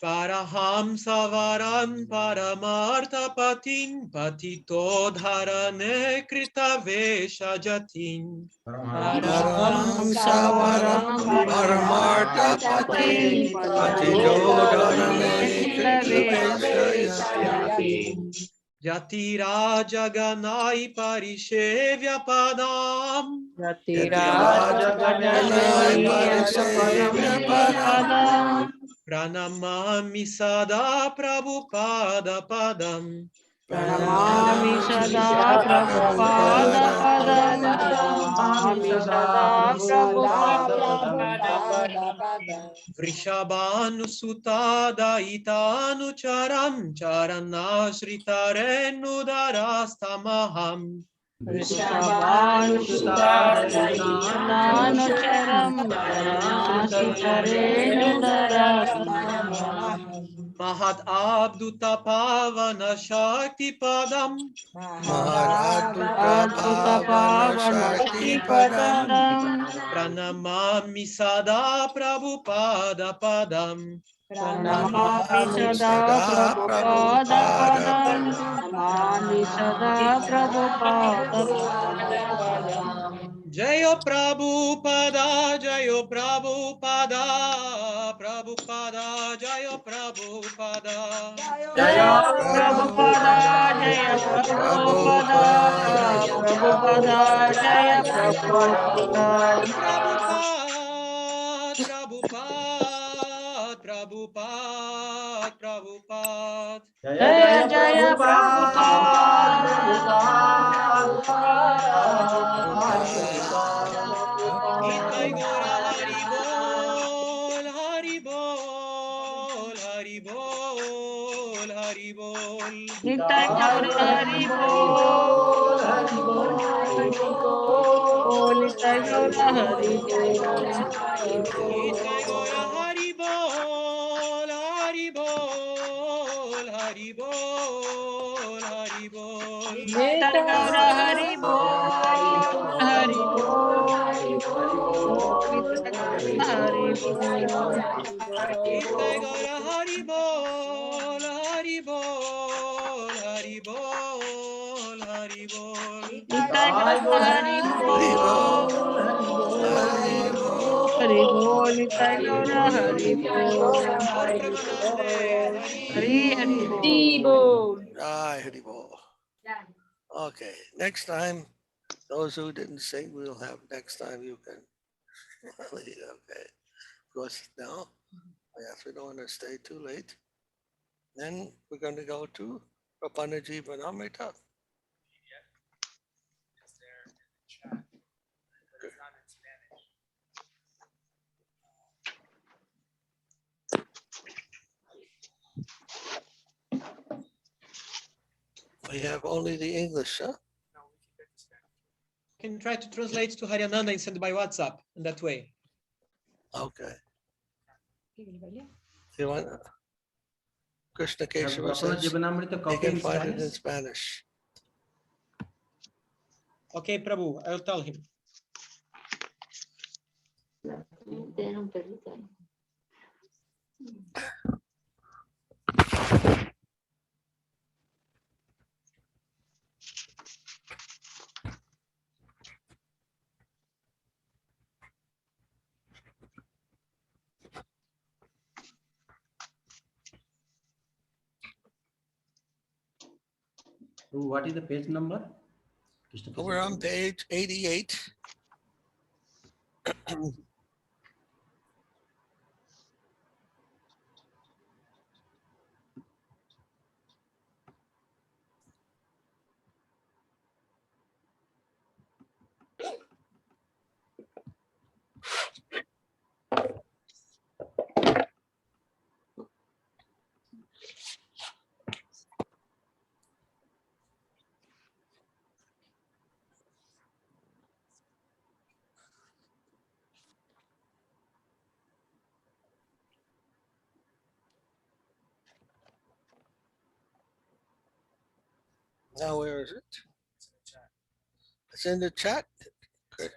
Parahamsa Varam Paramartha Patin Patito Dharane Krita Vesha Jatin. Parahamsa Varam Paramartha Patin Patito Dharane Krita Vesha Jatin. Yatiraja Ganai Parishevya Padam. Yatiraja Ganai Parishevya Padam. Pranamami Sada Prabhupada Padam. Pranamami Sada Prabhupada Padam. Pranamami Sada Prabhupada Padam. Vrishabhanu Sutada Itanu Charam Charana Shritarenu Darastamaham. Vrishabhanu Sutada Itanu Charam Charana Shritarenu Darastamaham. Mahat Abduta Pavana Shakti Padam. Abduta Pavana Shakti Padam. Pranamami Sada Prabhupada Padam. Pranamami Sada Prabhupada Padam. Pranamami Sada Prabhupada Padam. Jayo Prabhupada, Jayo Prabhupada, Prabhupada, Jayo Prabhupada. Jaya Prabhupada, Jaya Prabhupada, Prabhupada, Jaya Prabhupada. Prabhupada, Prabhupada, Prabhupada, Prabhupada. Jaya Jaya Prabhupada, Nitai Gaura Hari Bol, Hari Bol, Hari Bol, Hari Bol. Nitai Gaura Hari Bol, Hari Bol, Hari Bol, Nitai Gaura Hari Bol. Nitai Gaura Hari Bol, Hari Bol, Hari Bol, Hari Bol. Nitai Gaura Hari Bol, Hari Bol, Nitai Gaura Hari Bol. Nitai Gaura Hari Bol, Hari Bol, Hari Bol, Hari Bol. Nitai Gaura Hari Bol, Hari Bol, Nitai Gaura Hari Bol. Gaura Premanande, Hari Hari Bol. Right, Hari Bol. Okay, next time, those who didn't sing, we'll have next time you can. Okay, of course, now, yes, we don't want to stay too late. Then we're going to go to Prapanna Jivanamrita. It's there in the chat, but it's not in Spanish. We have only the English, huh? No, we can get the Spanish. Can try to translate to Haryananda and send by WhatsApp in that way. Okay. You want Krishna Kesava Prapanna says Jivanamrita you copy can in find it in Spanish. Spanish. Okay, Prabhu, I'll tell him. What is the page number? We're on page 88. Now where is it? It's in the chat. It's in the chat.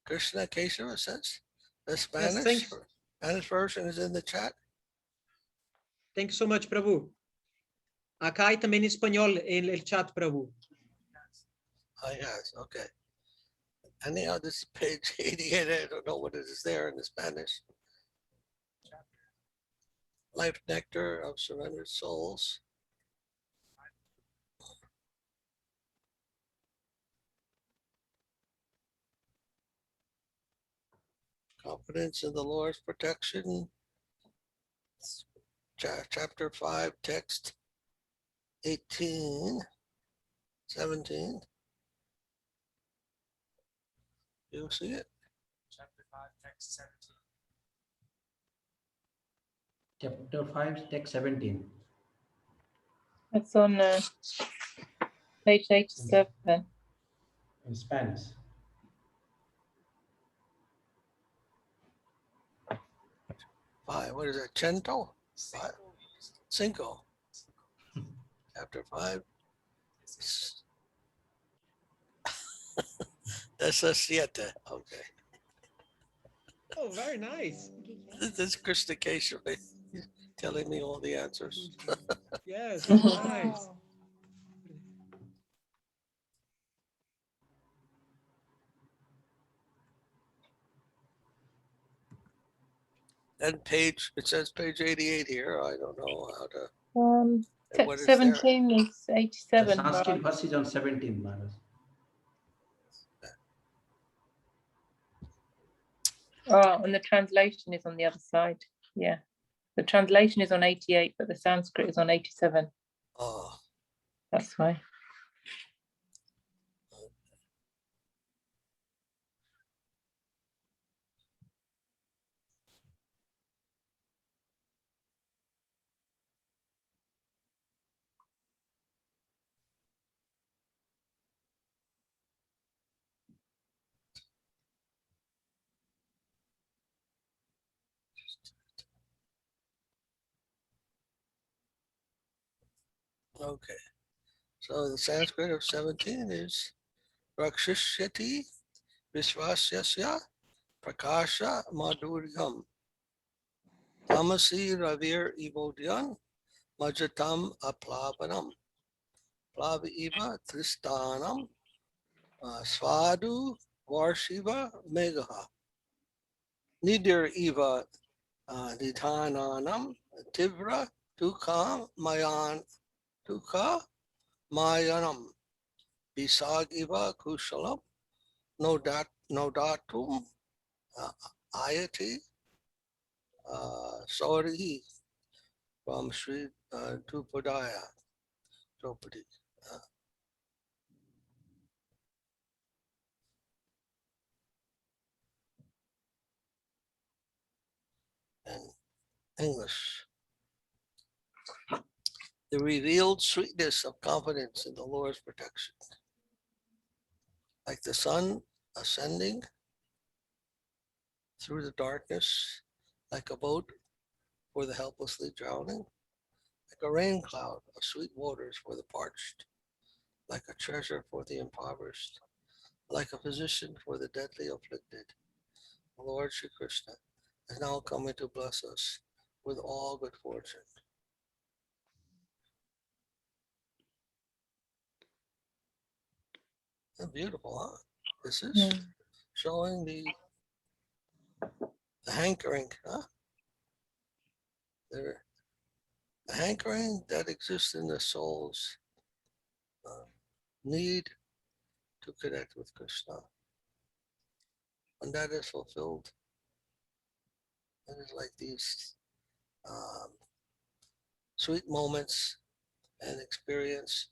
Krishna Kesava says the Yes, Spanish thanks. Spanish version is in the chat. Thank you so much, Prabhu. Acá hay también en español en el chat, Prabhu. Oh yes, okay. Anyhow, this is page 88. I don't know what it is there in the Spanish. Life nectar of surrendered souls. Confidence in the Lord's protection. Chapter 5, text 18, 17. You see it? Chapter 5, text 17. Chapter 5, text 17. That's on page 87. In Spanish. Five. What is that? Cento? Five. Cinco. Chapter 5. That's a siete. Okay. Oh, very nice. This is Krishna Kesava telling me all the answers. Yes, very nice. And page, it says page 88 here. I don't know how to. What Text is there? 17 is The 87. Sanskrit Right? verse is on 17, Maharaj. Oh, and the translation is on the other side. Yeah. The translation is on 88, but the Sanskrit is on 87. Oh, That's why. okay. So the Sanskrit of 17 is Rakshishyati Vishwasyasya Prakasha Madhuryam Tamasi Ravir Ivodyan Majatam Aplavanam Plavi Eva Tristanam Svadu Varshiva Megaha Nidir Eva Nidhananam Tivra Tukha Mayan Tukha Mayanam Bisag Eva Kushalam Nodatum Ayati Sauri from Sri Tupadaya Draupadi. In English, the revealed sweetness of confidence in the Lord's protection. Like the sun ascending through the darkness, like a boat for the helplessly drowning, like a rain cloud of sweet waters for the parched, like a treasure for the impoverished, like a physician for the deadly afflicted. The Lord Sri Krishna is now coming to bless us with all good fortune. Beautiful, huh? This is showing the hankering, huh? The hankering that exists in the soul's need to connect with Krishna. When that is fulfilled, it is like these sweet moments and experience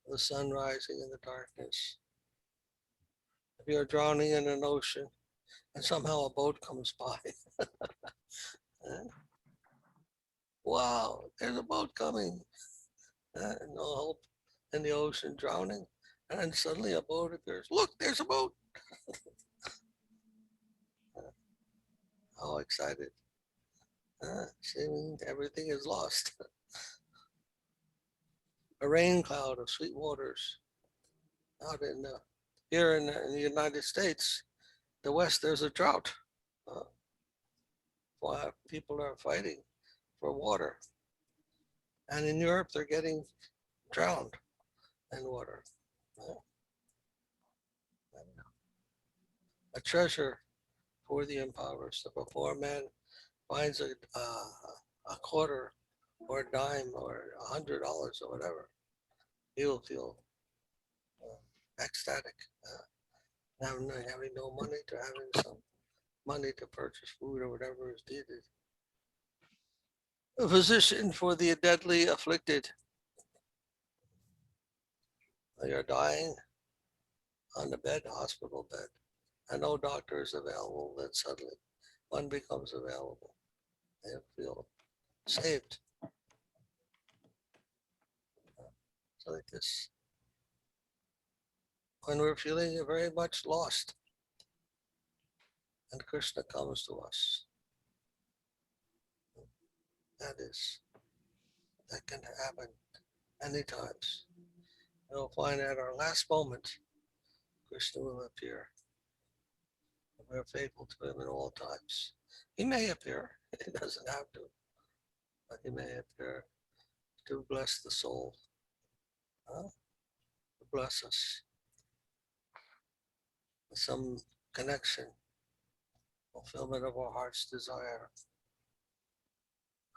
the sun rising in the darkness. If you're drowning in an ocean and somehow a boat comes by, wow, there's a boat coming. No hope in the ocean, drowning. And then suddenly a boat appears. Look, there's a boat. How excited. Seeming everything is lost. A rain cloud of sweet waters out in here in the United States, the West, there's a drought. Why people are fighting for water. And in Europe, they're getting drowned in water. A treasure for the impoverished. If a poor man finds a quarter or a dime or $100 or whatever, he will feel ecstatic. Having no money to having some money to purchase food or whatever is needed. A physician for the deadly afflicted. They are dying on the bed, hospital bed, and no doctor is available. Then suddenly one becomes available. They feel saved. So like this. When we're feeling very much lost, and Krishna comes to us, that can happen many times. You'll find at our last moment, Krishna will appear. We're faithful to him at all times. He may appear, he doesn't have to, but he may appear to bless the soul, to bless us with some connection, fulfillment of our heart's desire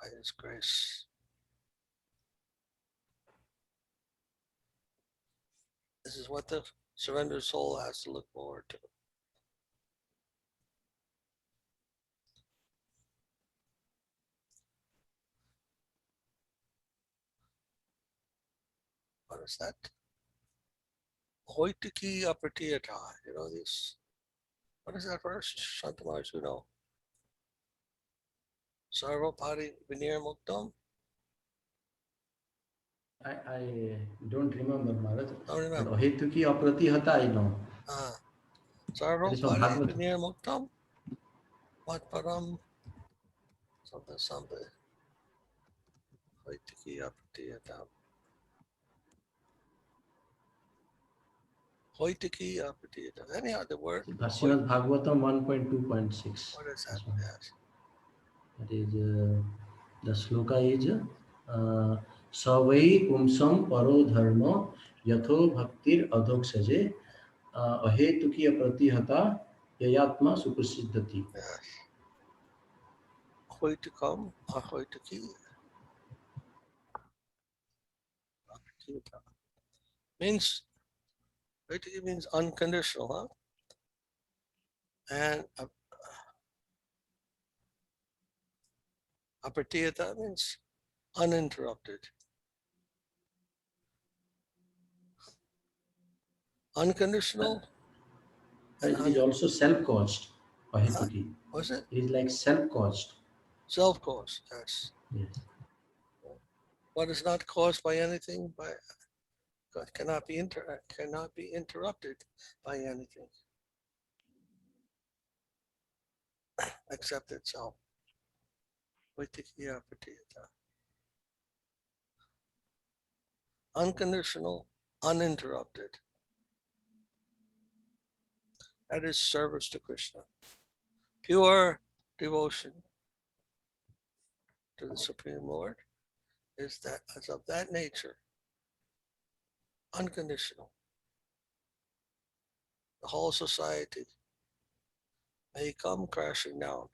by his grace. This is what the surrendered soul has to look forward to. What is that? Hoitiki apratiyata. You know this? What is that verse? Shantamars, you know. Sarvapari vinir muktam. I don't remember, Maharaj. Don't remember. But Hetuki apratihata, I know. That is from Sarvapari Bhagavad. vinir muktam. Matparam. Something. Hoitiki apratiyata. Hoitiki apratiyata. Anyhow, the word. Srimad Bhagavatam 1.2.6. What is that? Yes. That is, the sloka is Savai pumsam paro dharma yatho bhaktir adhoksaje ahetuki apratihata yayatma suprasiddhati. Yes. Hoitikam, ahoitiki. Means, hoitiki means unconditional, huh? And apratiyata means uninterrupted. Unconditional. And it is also self-caused. Ahetuki. Was it? It is like self-caused. Self-caused, yes. Yes. What is not caused by anything, cannot be interrupted by anything except itself. Hoitiki apratiyata. Unconditional, uninterrupted. That is service to Krishna. Pure devotion to the Supreme Lord is of that nature, unconditional. The whole society may come crashing down,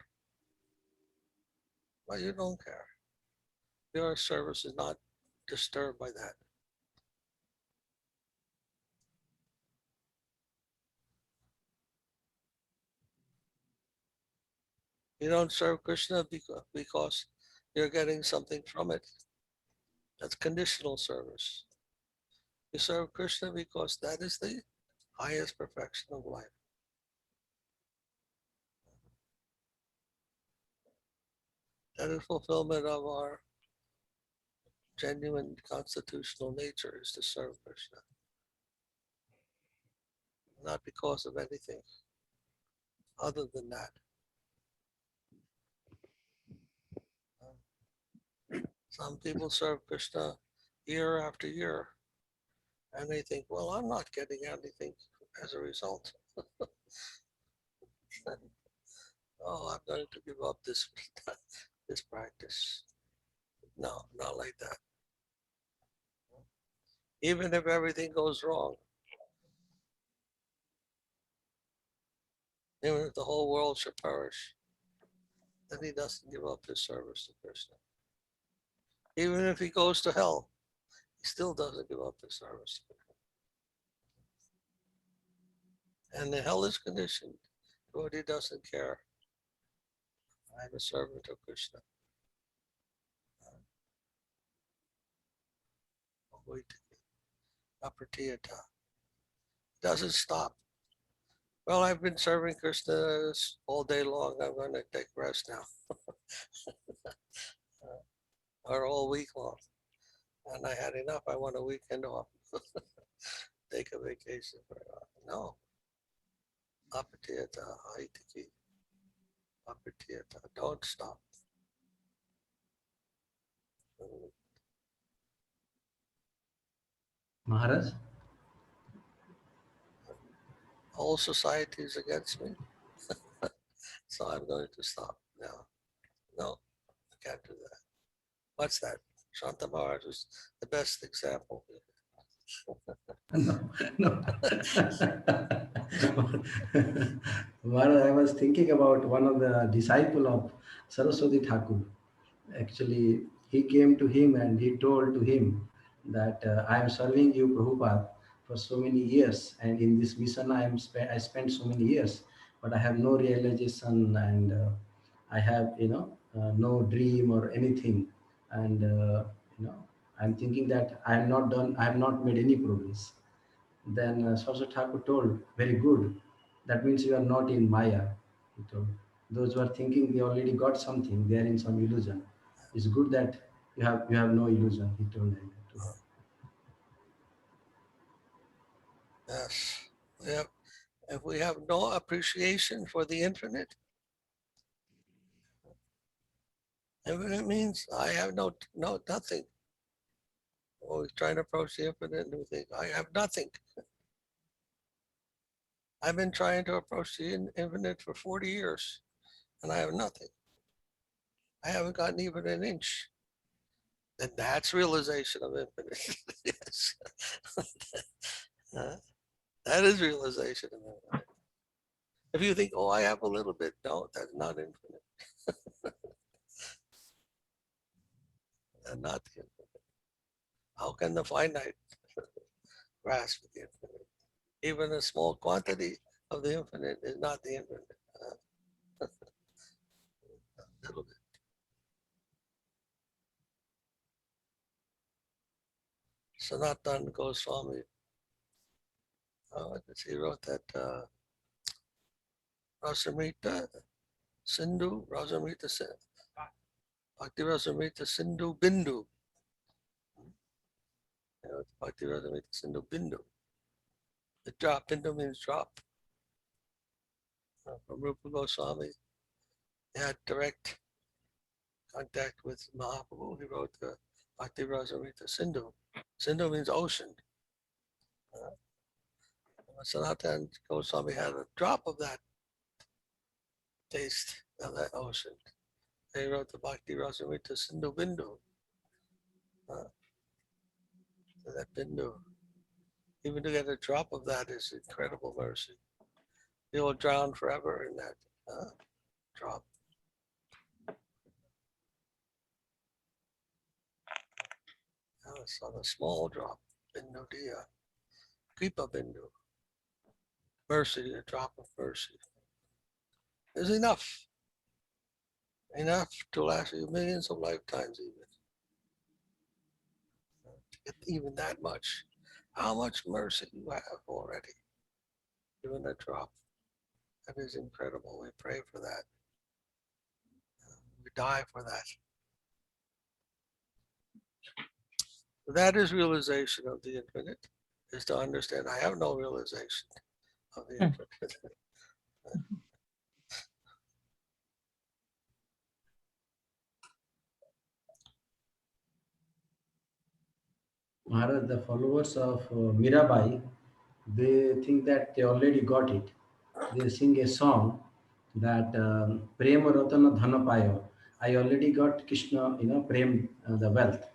but you don't care. Your service is not disturbed by that. You don't serve Krishna because you're getting something from it. That's conditional service. You serve Krishna because that is the highest perfection of life. That is fulfillment of our genuine constitutional nature, is to serve Krishna. Not because of anything other than that. Some people serve Krishna year after year, and they think, well, I'm not getting anything as a result. Oh, I'm going to give up this practice. No, not like that. Even if everything goes wrong, even if the whole world should perish, then he doesn't give up his service to Krishna. Even if he goes to hell, he still doesn't give up his service to Krishna. And the hell is conditioned. Devotee doesn't care. I'm a servant of Krishna. Apratiyata. Doesn't stop. Well, I've been serving Krishna all day long. I'm going to take rest now. Or all week long. And I had enough. I want a weekend off. Take a vacation. No. Apatiyata, haitiki. Apatiyata. Don't stop. Maharaj? Whole society is against me. So I'm going to stop now. No, I can't do that. What's that? Shanta Maharaj is the best example. No. Maharaj, I was thinking about one of the disciple of Saraswati Thakur. Actually, he came to him and he told to him that I am serving you, Prabhupada, for so many years, and in this mission I spent so many years, but I have no realization, and I have no dream or anything, and I'm thinking that I have not made any progress. Then Saraswati Thakur told, very good. That means you are not in Maya. He told, those who are thinking they already got something, they are in some illusion. It's good that you have no illusion. He told like that to her. Yes. If we have no appreciation for the infinite, infinite means I have nothing. Or we try to approach the infinite and we think, I have nothing. I've been trying to approach the infinite for 40 years and I have nothing. I haven't gotten even an inch. And that's realization of infinite. Yes. That is realization of infinite. If you think, oh, I have a little bit, no, that's not infinite. And not the infinite. How can the finite grasp the infinite? Even a small quantity of the infinite is not the infinite. A little bit. Sanatana Goswami, he wrote that Rasamrita Sindhu, Bhakti Rasamrita Sindhu Bindu. Bhakti Rasamrita Sindhu Bindu. The drop, Bindu means drop. From Rupa Goswami, he had direct contact with Mahaprabhu. He wrote the Bhakti Rasamrita Sindhu. Sindhu means ocean. Sanatana Goswami had a drop of that taste of that ocean. He wrote the Bhakti Rasamrita Sindhu Bindu. That Bindu. Even to get a drop of that is incredible mercy. You will drown forever in that drop. It's on a small drop, Bindu Diya, Kripa Bindu. Mercy, a drop of mercy, is enough. Enough to last you millions of lifetimes even. To get even that much. How much mercy you have already. Even a drop. That is incredible. We pray for that. We die for that. That is realization of the infinite, is to understand I have no realization of the infinite. Maharaj, the followers of Mirabai, they think that they already got it. They sing a song that Prema Ratana Dhana Payo. I already got Krishna, Prem, the wealth.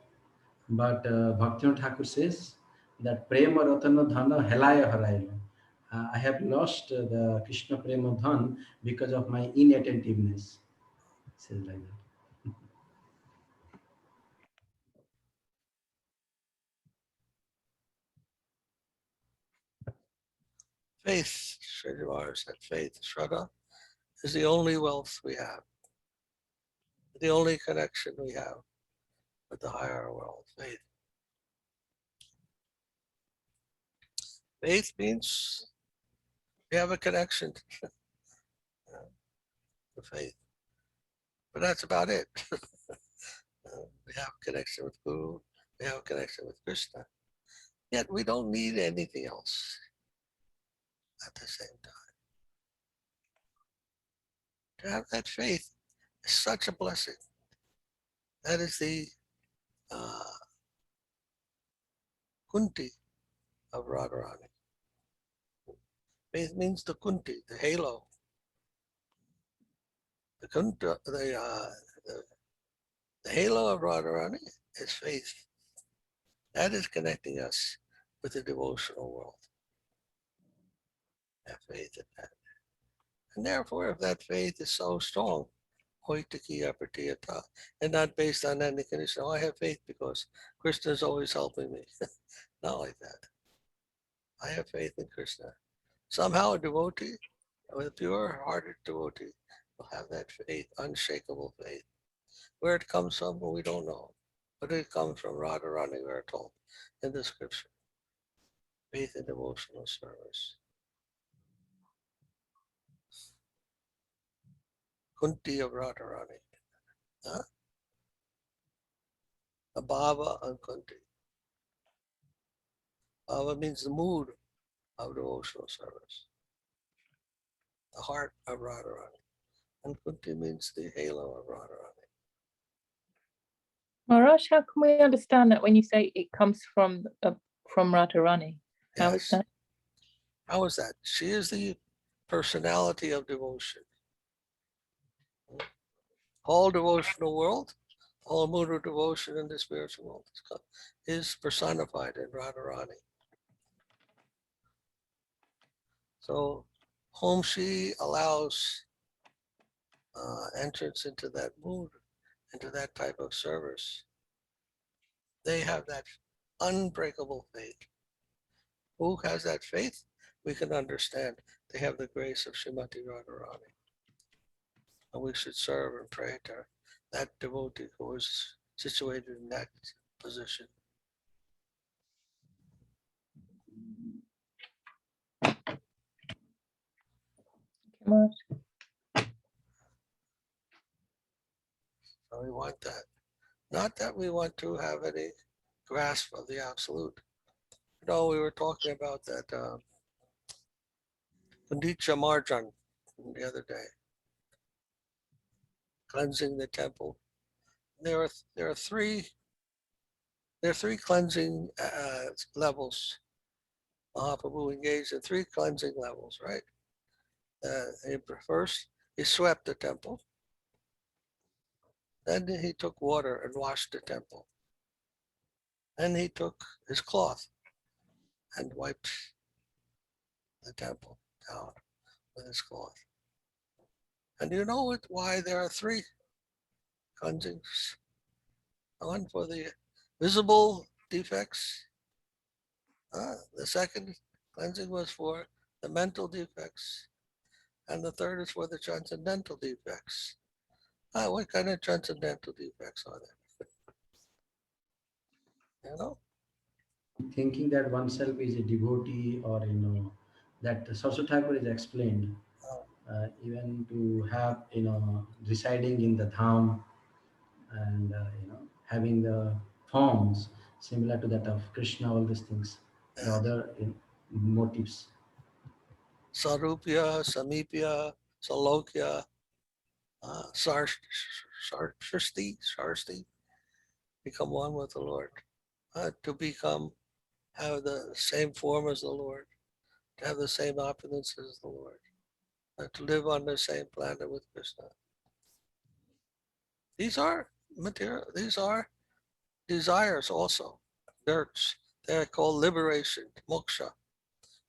But Bhaktivinoda Thakur says that Prema Ratana Dhana Helaya Harayana. I have lost the Krishna Prema Dhan because of my inattentiveness. Says like that. Faith, Sridhara said, faith, Shraddha, is the only wealth we have. The only connection we have with the higher world, faith. Faith means we have a connection to faith. But that's about it. We have a connection with Guru, we have a connection with Krishna. Yet we don't need anything else at the same time. To have that faith is such a blessing. That is the Kunti of Radharani. Faith means the Kunti, the halo. The Kunta, the halo of Radharani is faith. That is connecting us with the devotional world. Have faith in that. And therefore, if that faith is so strong, and not based on any condition, I have faith because Krishna is always helping me. Not like that. I have faith in Krishna. Somehow a devotee, a pure-hearted devotee, will have that faith, unshakable faith. Where it comes from, we don't know. But it comes from Radharani, we are told in the scripture. Faith and devotional service. Kunti of Radharani. Huh? A Bhava and Kunti. Bhava means the mood of devotional service. The heart of Radharani. And Kunti means the halo of Radharani. Maharaj, how can we understand that when you say it comes from Radharani? How is Yes. that? How is that? She is the personality of devotion. All devotional world, all mood of devotion in the spiritual world is personified in Radharani. So whom she allows entrance into that mood, into that type of service, they have that unbreakable faith. Who has that faith? We can understand they have the grace of Srimati Radharani. And we should serve and pray to that devotee who is situated in that position. Maharaj? So we want that. Not that we want to have any grasp of the absolute. You know, we were talking about that Pandita Marjan the other day, cleansing the temple. There are three cleansing levels. Mahaprabhu engaged in three cleansing levels, right? First, he swept the temple. Then he took water and washed the temple. Then he took his cloth and wiped the temple down with his cloth. And you know why there are three cleansings? One for the visible defects. The second cleansing was for the mental defects. And the third is for the transcendental defects. What kind of transcendental defects are there? You know? Thinking that oneself is a devotee, or that Saraswati Thakur is explained, even to have residing in the dham, and having the forms similar to that of Krishna, all these things, the other motives. Sarupya, Samipya, Salokya, Sarsti, become one with the Lord. To have the same form as the Lord, to have the same opulence as the Lord, to live on the same planet with Krishna. These are material, these are desires also. They're called liberation, moksha,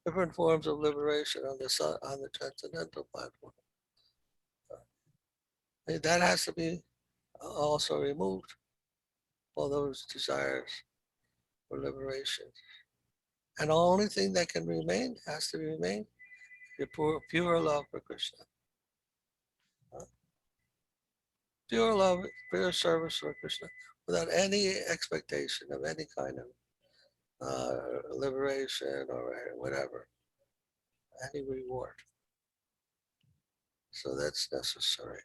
different forms of liberation on the transcendental platform. That has to be also removed, all those desires for liberation. And the only thing that can remain, has to remain, your pure love for Krishna. Pure love, pure service for Krishna, without any expectation of any kind of liberation or whatever, any reward. So that's necessary.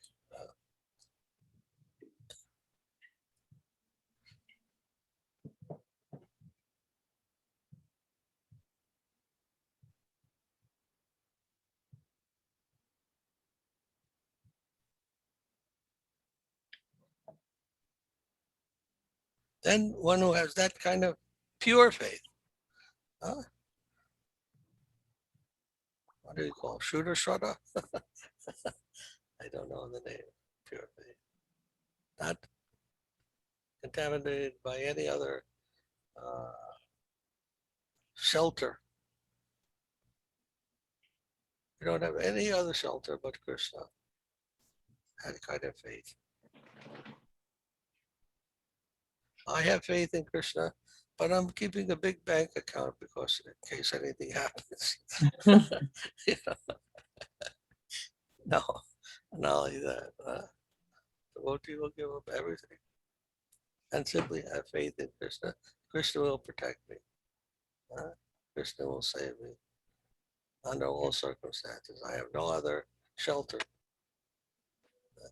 Then one who has that kind of pure faith, what do you call it? Shuddha Shraddha? I don't know the name. Pure faith. Not contaminated by any other shelter. You don't have any other shelter but Krishna. That kind of faith. I have faith in Krishna, but I'm keeping a big bank account because in case anything happens. You know? No, not only that, the devotee will give up everything. and simply have faith in Krishna. Krishna will protect me. Krishna will save me under all circumstances. I have no other shelter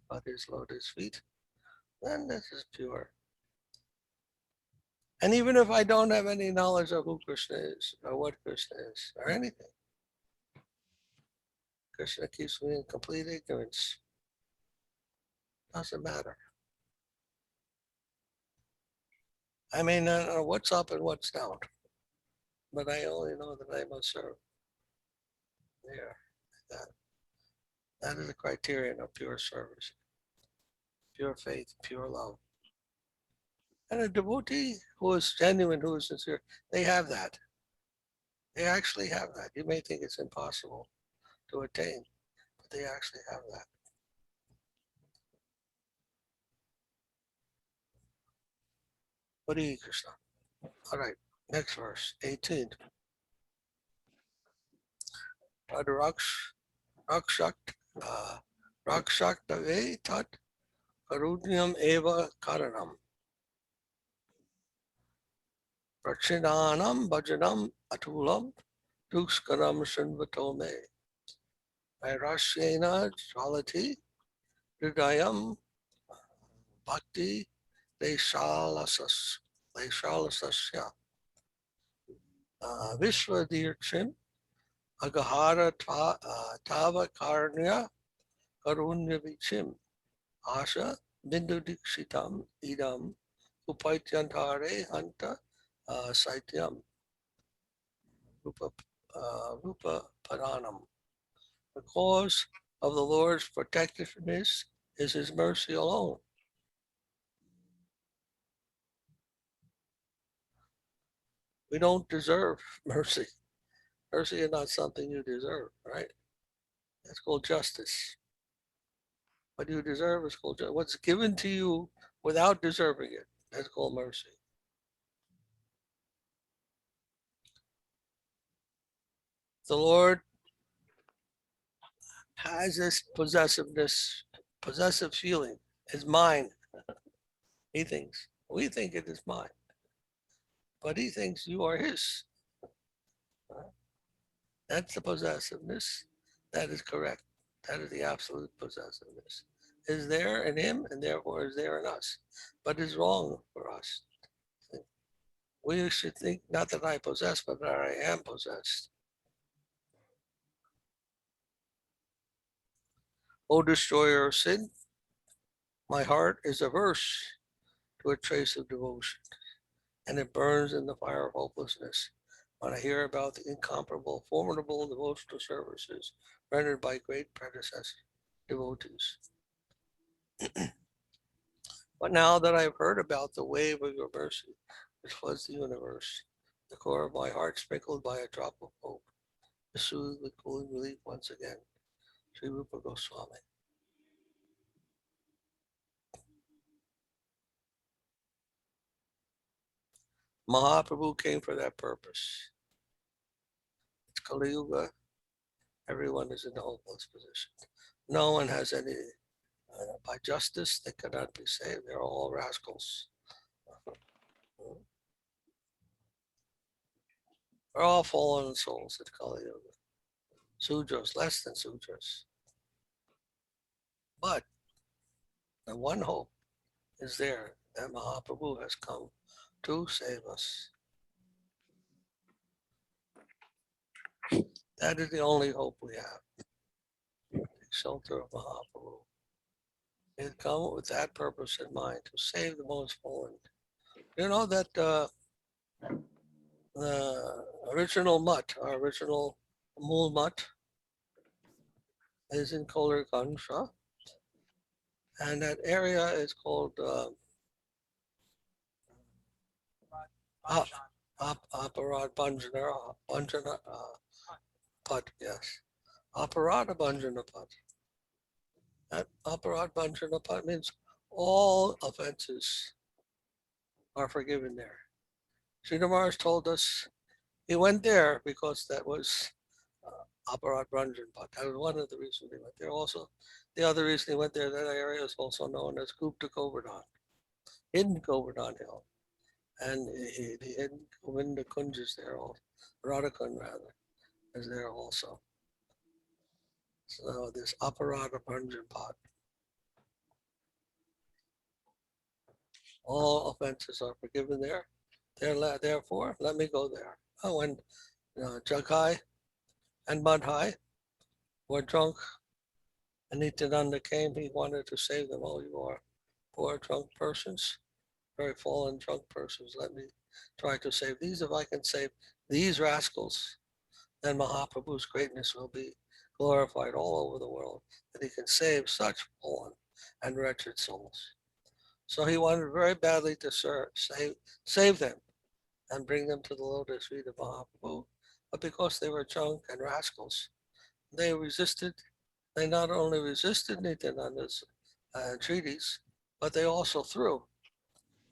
but his lotus feet. Then this is pure. And even if I don't have any knowledge of who Krishna is, or what Krishna is, or anything, Krishna keeps me in complete ignorance. Doesn't matter. I may not know what's up and what's down, but I only know that I must serve. There, that is a criterion of pure service, pure faith, pure love. And a devotee who is genuine, who is sincere, they have that. They actually have that. You may think it's impossible to attain, but they actually have that. Hare Krishna. All right, next verse, 18. Rakshak Rakshak tat karunyam eva karanam. Prachidanam bhajanam atulam dukskaram shinvatome. Vairashyena jalati hridayam bhakti leshalasasya. Vishwadirchim agahara tava karnya karunya vichim. Asha bindu dikshitam idam upaityantare hanta saityam rupa paranam. The cause of the Lord's protectiveness is his mercy alone. We don't deserve mercy. Mercy is not something you deserve, right? That's called justice. What you deserve is called justice. What's given to you without deserving it, that's called mercy. The Lord has this possessive feeling. It's mine. He thinks. We think it is mine. But he thinks you are his. That's the possessiveness. That is correct. That is the absolute possessiveness. Is there in him and therefore is there in us. But it's wrong for us. We should think not that I possess, but that I am possessed. O destroyer of sin, my heart is averse to a trace of devotion, and it burns in the fire of hopelessness when I hear about the incomparable, formidable devotional services rendered by great predecessor devotees. But now that I've heard about the wave of your mercy, which floods the universe, the core of my heart sprinkled by a drop of hope, is soothed with cooling relief once again. Sri Rupa Goswami. Mahaprabhu came for that purpose. It's Kali Yuga. Everyone is in a hopeless position. No one has any, by justice, they cannot be saved. They're all rascals. They're all fallen souls at Kali Yuga. Sudras, less than Sudras. But the one hope is there that Mahaprabhu has come to save us. That is the only hope we have. The shelter of Mahaprabhu. He had come with that purpose in mind, to save the most fallen. You know that the original mutt, our original Mool mutt, is in Kolar Gansha, and that area is called Aparad Banjana Put, yes. Aparada Banjana Put. That Aparad Banjana Put means all offenses are forgiven there. Sridhara told us he went there because that was Aparad Banjana Put. That was one of the reasons he went there. Also, the other reason he went there, that area is also known as Gupta Govardhan. hidden Govardhan Hill. And the hidden Govinda Kunj is there also. Radhakund rather is there also. So this Aparada Punjan pot. All offenses are forgiven there. Therefore, let me go there. Oh, and Jagai and Madhai were drunk, and Nityananda came. He wanted to save them. Oh, you are poor drunk persons, very fallen drunk persons. Let me try to save these. If I can save these rascals, then Mahaprabhu's greatness will be glorified all over the world, that he can save such fallen and wretched souls. So he wanted very badly to save them and bring them to the lotus feet of Mahaprabhu. But because they were drunk and rascals, they resisted. They not only resisted Nityananda's entreaties, but they also threw,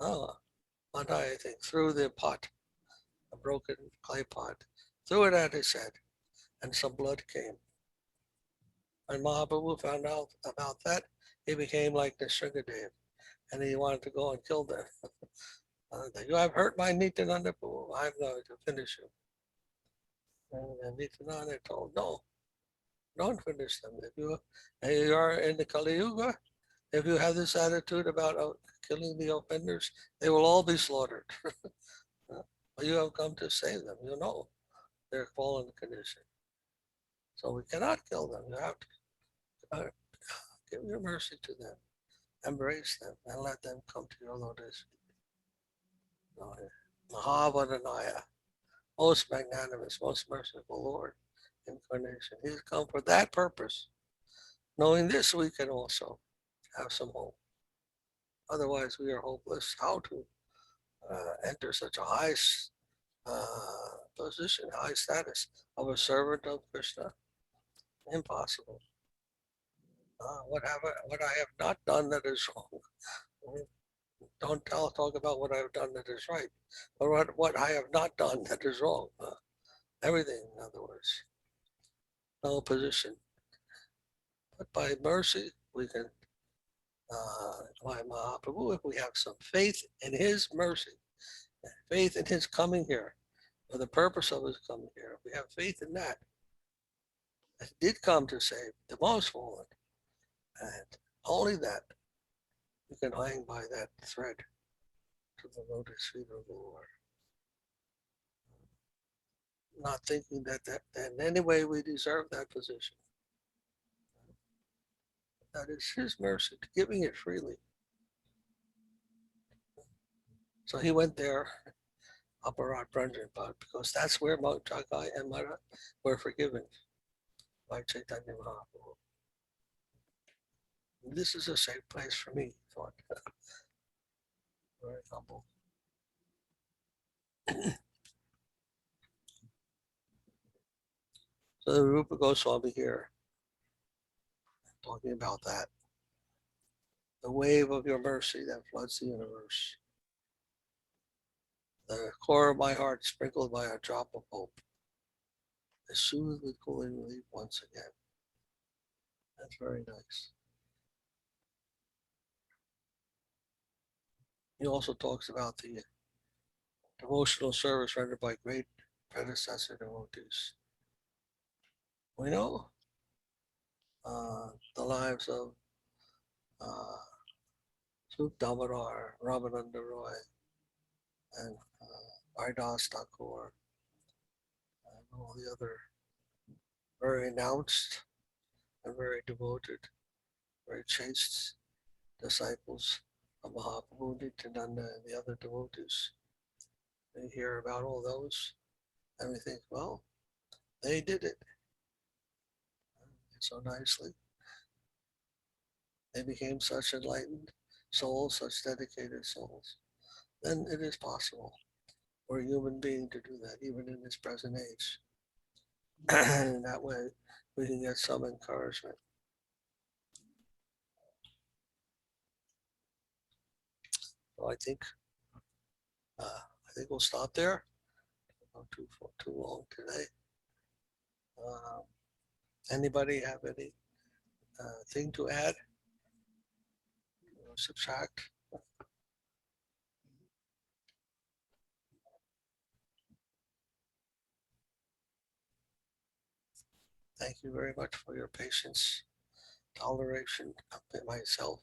Madhai, I think, threw the pot, a broken clay pot, threw it at his head, and some blood came. When Mahaprabhu found out about that, he became like Nisringadev, and he wanted to go and kill them. You have hurt my Nityananda Prabhu, I'm going to finish you. And Nityananda told, no, don't finish them. If you are in the Kali Yuga, if you have this attitude about killing the offenders, they will all be slaughtered. But you have come to save them, you know their fallen condition. So we cannot kill them. You have to give your mercy to them, embrace them, and let them come to your lotus. Mahavadanaya, most magnanimous, most merciful Lord, incarnation. He's come for that purpose. Knowing this, we can also have some hope. Otherwise, we are hopeless. How to enter such a high position, high status of a servant of Krishna? Impossible. What I have not done that is wrong. Don't talk about what I have done that is right, but what I have not done that is wrong. Everything, in other words. No position. But by mercy, we can, by Mahaprabhu, if we have some faith in his mercy, faith in his coming here, for the purpose of his coming here, if we have faith in that, it did come to save the most fallen, and only that, we can hang by that thread to the lotus feet of the Lord. Not thinking that in any way we deserve that position. That is his mercy, giving it freely. So he went there, Aparat Pranjanpat, because that's where Jagai and Mara were forgiven by Chaitanya Mahaprabhu. This is a safe place for me, he thought. Very humble. So the Rupa Goswami here, talking about that. The wave of your mercy that floods the universe. The core of my heart sprinkled by a drop of hope. Is soothed with cooling relief once again. That's very nice. He also talks about the devotional service rendered by great predecessor devotees. We know the lives of Sup Damodar, Ramananda Roy, and Haridas Thakur, and all the other very announced and very devoted, very chaste disciples of Mahaprabhu, Nityananda, and the other devotees. We hear about all those, and we think, well, they did it so nicely. They became such enlightened souls, such dedicated souls. Then it is possible for a human being to do that, even in this present age. And in that way, we can get some encouragement. So I think we'll stop there. Not too long today. Anybody have any thing to add? Subtract? Thank you very much for your patience, toleration of myself.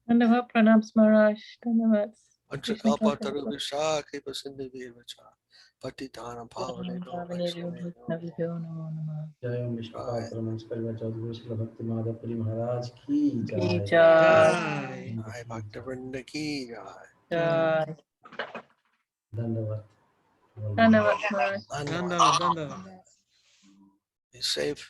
Dhanyavad pranams Maharaj. Dhanyavad. Panchakalpa tarubhisha kripa sindhu virvacha patitanam pavanebhyo जय ओम विष्णुपाद परमहंस परिवार चौधरी श्रील भक्ति माधव पुरी महाराज की Ki जय। jai. Jai Bhaktivinoda ki jai. Jai. धन्यवाद। Dhanyavad Maharaj. Dhanyavad. Be safe.